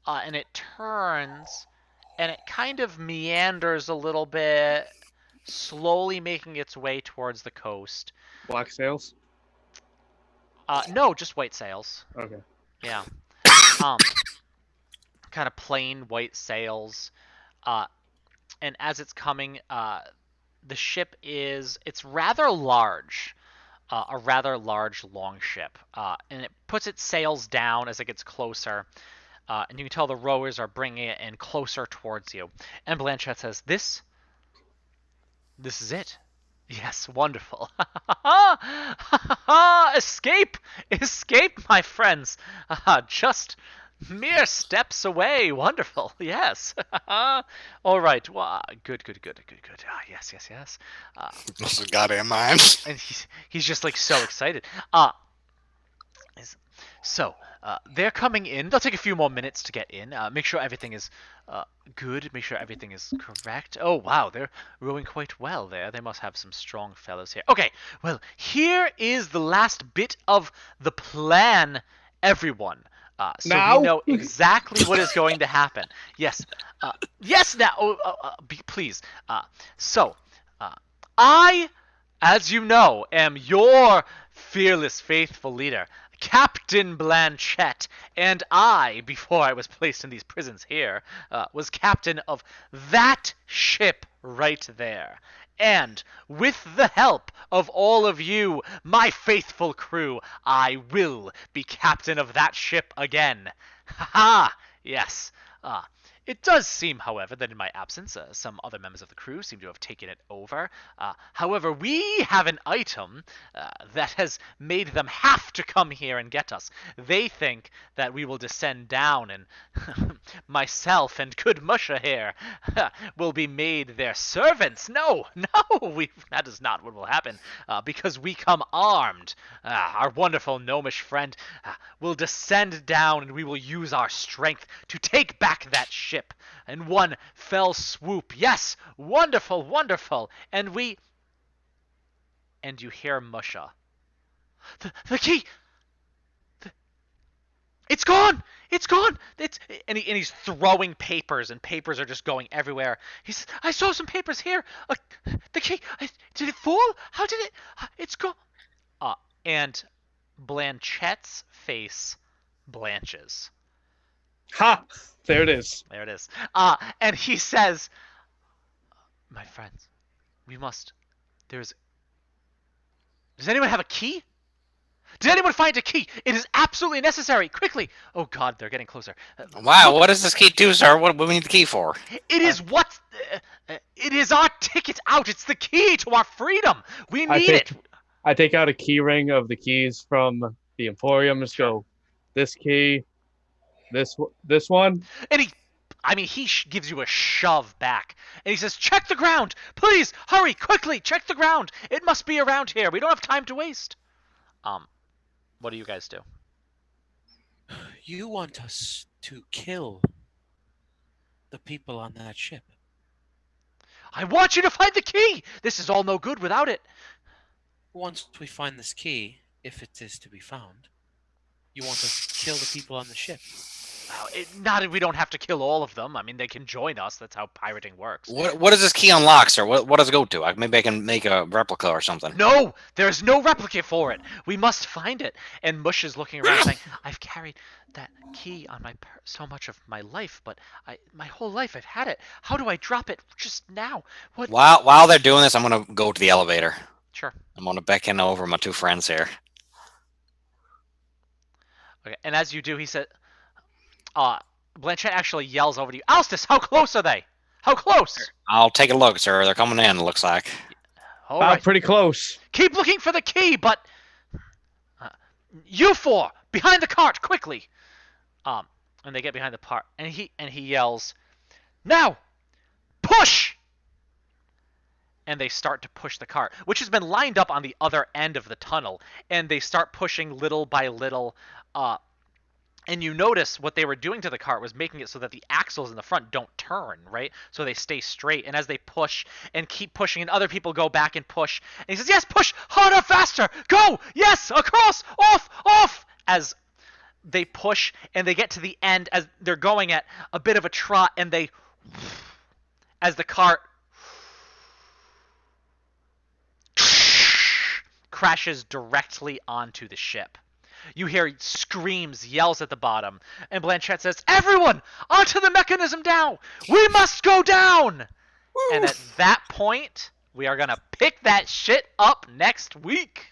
and it turns, and it kind of meanders a little bit, slowly making its way towards the coast. Black sails. No, just white sails. Okay. Yeah. Kind of plain white sails. And as it's coming, the ship it's rather large. A rather large, long ship. And it puts its sails down as it gets closer. And you can tell the rowers are bringing it in closer towards you. And Blanchette says, This is it. Yes, wonderful. Escape! Escape, my friends! Just mere steps away. Wonderful. Yes. All right. Good. Yes. This is goddamn mine. And he's just like so excited. So they're coming in. They'll take a few more minutes to get in. Make sure everything is good. Make sure everything is correct. Oh wow, they're rowing quite well there. They must have some strong fellows here. Okay, well here is the last bit of the plan, everyone. So Now? we know exactly what is going to happen. Yes. Yes. Now, please. I, as you know, am your fearless, faithful leader, Captain Blanchette, and I, before I was placed in these prisons here, was captain of that ship right there. And with the help of all of you, my faithful crew, I will be captain of that ship again. Ha ha! Yes. It does seem, however, that in my absence, some other members of the crew seem to have taken it over. However, we have an item that has made them have to come here and get us. They think that we will descend down and myself and good Musha here will be made their servants. No, that is not what will happen, because we come armed. Our wonderful gnomish friend will descend down and we will use our strength to take back that ship in one fell swoop. Yes, wonderful, wonderful. And you hear Musha. The key! It's gone! It's gone! And he's throwing papers, and papers are just going everywhere. He says, I saw some papers here. The key, did it fall? How did it? It's gone. And Blanchette's face blanches. Ha! There it is. There it is. And he says, my friends, we must. Does anyone have a key? Did anyone find a key? It is absolutely necessary. Quickly. Oh God, they're getting closer. Wow, what does this key do, sir? What do we need the key for? It is what? It is our ticket out. It's the key to our freedom. We need it. I take out a key ring of the keys from the Emporium. Just go, this key, this one. And he gives you a shove back. And he says, check the ground. Please, hurry, quickly, check the ground. It must be around here. We don't have time to waste. What do you guys do? You want us to kill the people on that ship? I want you to find the key. This is all no good without it. Once we find this key, if it is to be found, you want us to kill the people on the ship? Not that we don't have to kill all of them. I mean, they can join us. That's how pirating works. What does this key unlock, sir? What does it go to? Maybe I can make a replica or something. No, there's no replica for it. We must find it. And Mush is looking around saying, I've carried that key on so much of my life, but my whole life I've had it. How do I drop it just now? What? While they're doing this, I'm going to go to the elevator. Sure. I'm going to beckon over my two friends here. Okay, and as you do, he said, Blanchett actually yells over to you, Alstus, how close are they? How close? I'll take a look, sir. They're coming in, it looks like. All right. Pretty close. Keep looking for the key, but you four, behind the cart, quickly. And they get behind the cart, and he yells, now, push! And they start to push the cart, which has been lined up on the other end of the tunnel, and they start pushing little by little. And you notice what they were doing to the cart was making it so that the axles in the front don't turn, right? So they stay straight. And as they push and keep pushing, and other people go back and push, and he says, yes, push harder, faster, go, yes, across, off, as they push and they get to the end as they're going at a bit of a trot, and as the cart crashes directly onto the ship. You hear screams, yells at the bottom, and Blanchett says, everyone, onto the mechanism now! We must go down! Woo! And at that point, we are going to pick that shit up next week.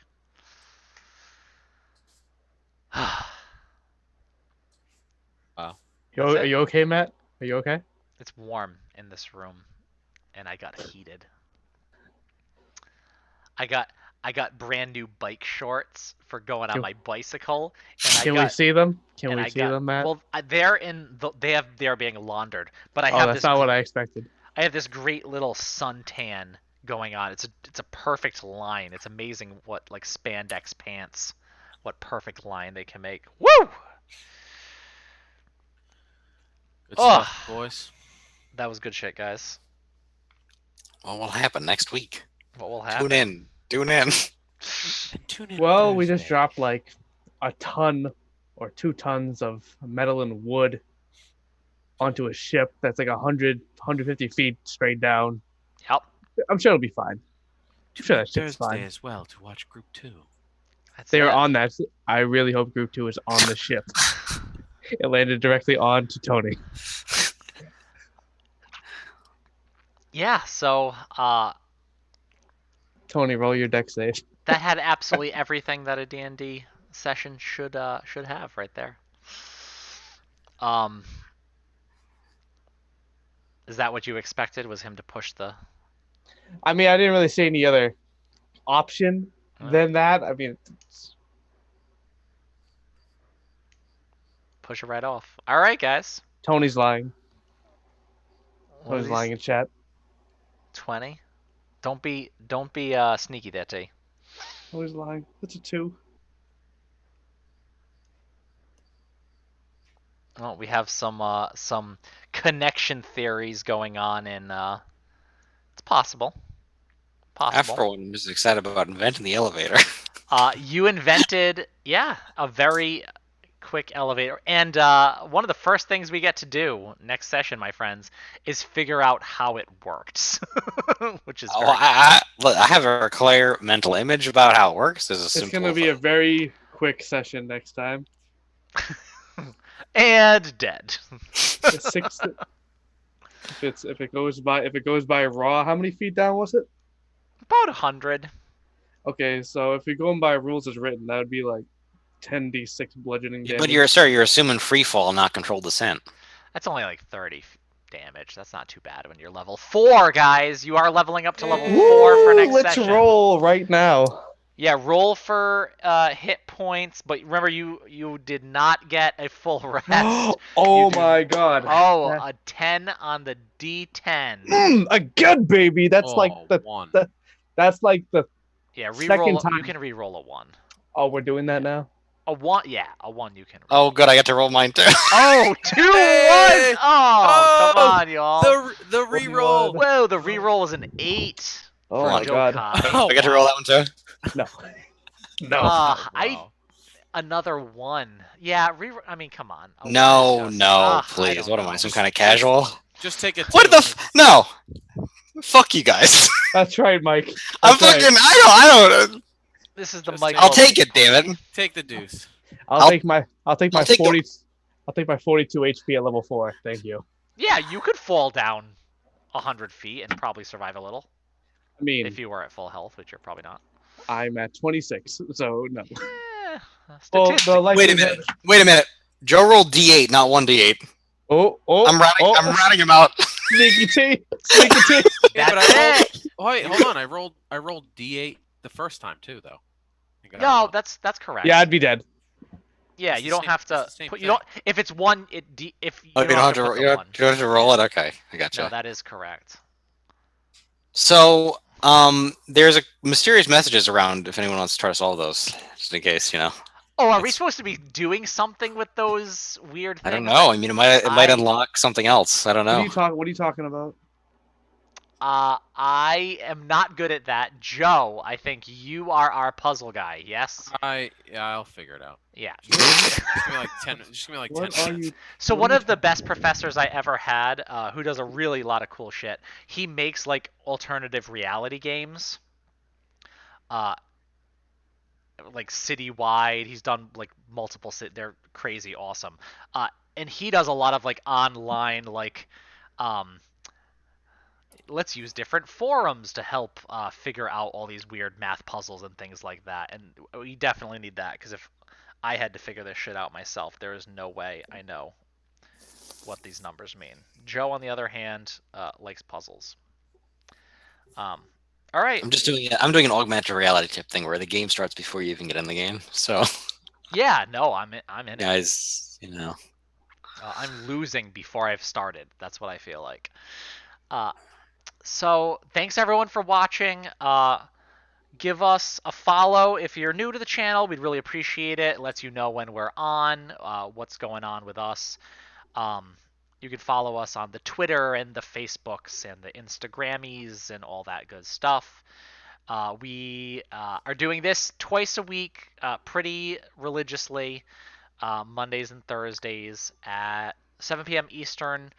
Wow. Are you okay, Matt? Are you okay? It's warm in this room, and I got heated. I got brand new bike shorts for going on my bicycle. And we see them? Can we see them, Matt? Well, they're being laundered, but I have that's this. Not what I expected. I have this great little suntan going on. It's a perfect line. It's amazing what like spandex pants, what perfect line they can make. Woo! Good stuff, boys. That was good shit, guys. What will happen next week? What will happen? Tune in. Well, we just dropped like a ton or 2 tons of metal and wood onto a ship that's like 150 feet straight down. Yep. I'm sure it'll be fine. I'm sure that ship's fine. as well to watch Group 2. They are on that. I really hope Group 2 is on the ship. It landed directly on to Tony. Yeah, so Tony, roll your deck save. That had absolutely everything that a D&D session should have right there. Is that what you expected? Was him to push the? I mean, I didn't really see any other option Oh. than that. I mean, Push it right off. All right, guys. Tony's lying. What Tony's is lying in chat. 20. Don't be sneaky there, T. Tony's lying. It's a 2. Well, we have some connection theories going on, and it's possible. After one, I'm just excited about inventing the elevator. You invented, yeah, a very quick elevator, and one of the first things we get to do next session, my friends, is figure out how it worked, which is Oh, very look, I have a clear mental image about how it works. There's a It's simple gonna be a very quick session next time. and dead. It's 6. if it goes by raw, how many feet down was it? About 100. Okay, so if you're going by rules as written, that would be like 10d6 bludgeoning damage. But you're assuming free fall, not controlled descent. That's only like 30 damage. That's not too bad when you're level 4, guys. You are leveling up to level 4 for next let's session. roll right now. Yeah, roll for hit points, but remember you did not get a full rest. Oh You do- my god. Oh, Yeah. a 10 on the D10. Again, baby. That's like Oh, the 1. that's like the Yeah, Second reroll. time. You can reroll a 1. oh, we're doing that now. A 1, yeah, a 1 you can. Oh, good. I get to roll mine too. Oh, 2 Hey! 1. Oh, come Oh, on, y'all. The reroll. Whoa, the reroll was an 8. Oh for my god. Jokai. Oh, I get to roll that one too. No. No. Wow. Another 1. Yeah, I mean, come on. A No, one is just- no, I please. don't What am know. I? Some kind of casual? Just take a 2. What the? No. Fuck you guys. That's right, Mike. I'm That's right. fucking. I don't. This is the Just Michael. I'll take it, damn it. Take the deuce. I'll take my I'll take 40. I'll take my 42 HP at level 4. Thank you. Yeah, you could fall down 100 feet and probably survive a little I mean, if you were at full health, which you're probably not. I'm at 26, so no. Eh, Well, statistic- the Wait a minute. Wait a minute. Joe rolled D8, not 1D8. Oh, I'm routing him out. Sneaky T. Sneaky T. Yeah, but That's I rolled. it. Oh, wait, hold on. I rolled D8 the first time too, though. I got a No, one. that's correct. Yeah, I'd be dead. Yeah, It's you the don't same- have to it's the same put. You don't. If it's 1, if you Oh, don't have to put the 1. you don't have to roll it? Okay, I gotcha. No, that is correct. So, there's a mysterious messages around if anyone wants to try to solve those, just in case, you know. Oh, are we That's- supposed to be doing something with those weird things? I don't know. I mean, it might I- unlock something else. I don't know. What are you talking about? I am not good at that. Joe, I think you are our puzzle guy. Yes. I'll figure it out. Yeah. Just give me like 10. Just give me like 10 What are minutes. you? So What one are you of the best professors I ever had, who does a really lot of cool shit. He makes like alternative reality games, like citywide. He's done like multiple. They're crazy awesome. And he does a lot of like online like, let's use different forums to help figure out all these weird math puzzles and things like that. And we definitely need that because if I had to figure this shit out myself, there is no way I know what these numbers mean. Joe, on the other hand, likes puzzles. All right. I'm doing an augmented reality type thing where the game starts before you even get in the game. So, Yeah, no, I'm in it. guys, you know. I'm losing before I've started. That's what I feel like. So thanks everyone for watching. Give us a follow if you're new to the channel. We'd really appreciate it. It lets you know when we're on, what's going on with us. You can follow us on the Twitter and the Facebooks and the Instagrammies and all that good stuff. We are doing this twice a week, pretty religiously, Mondays and Thursdays at 7 p.m. Eastern.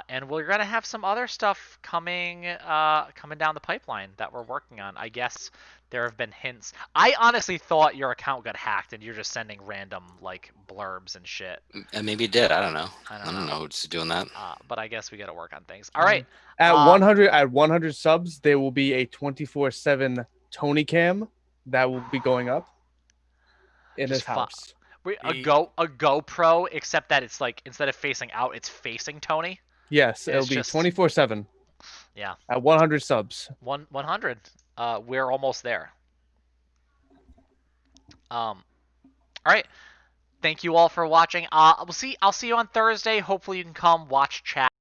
And we're gonna have some other stuff coming down the pipeline that we're working on. I guess there have been hints. I honestly thought your account got hacked and you're just sending random like blurbs and shit. And maybe it did. I don't know. I I don't don't know who's doing that. But I guess we got to work on things. All right. At 100 subs, there will be a 24/7 Tony cam that will be going up in his Just fu- house. A GoPro, except that it's like instead of facing out, it's facing Tony. Yes, it'll It's be just- 24/7. Yeah. At 100 subs. 100. We're almost there. All right. Thank you all for watching. I'll see you on Thursday. Hopefully you can come watch chat.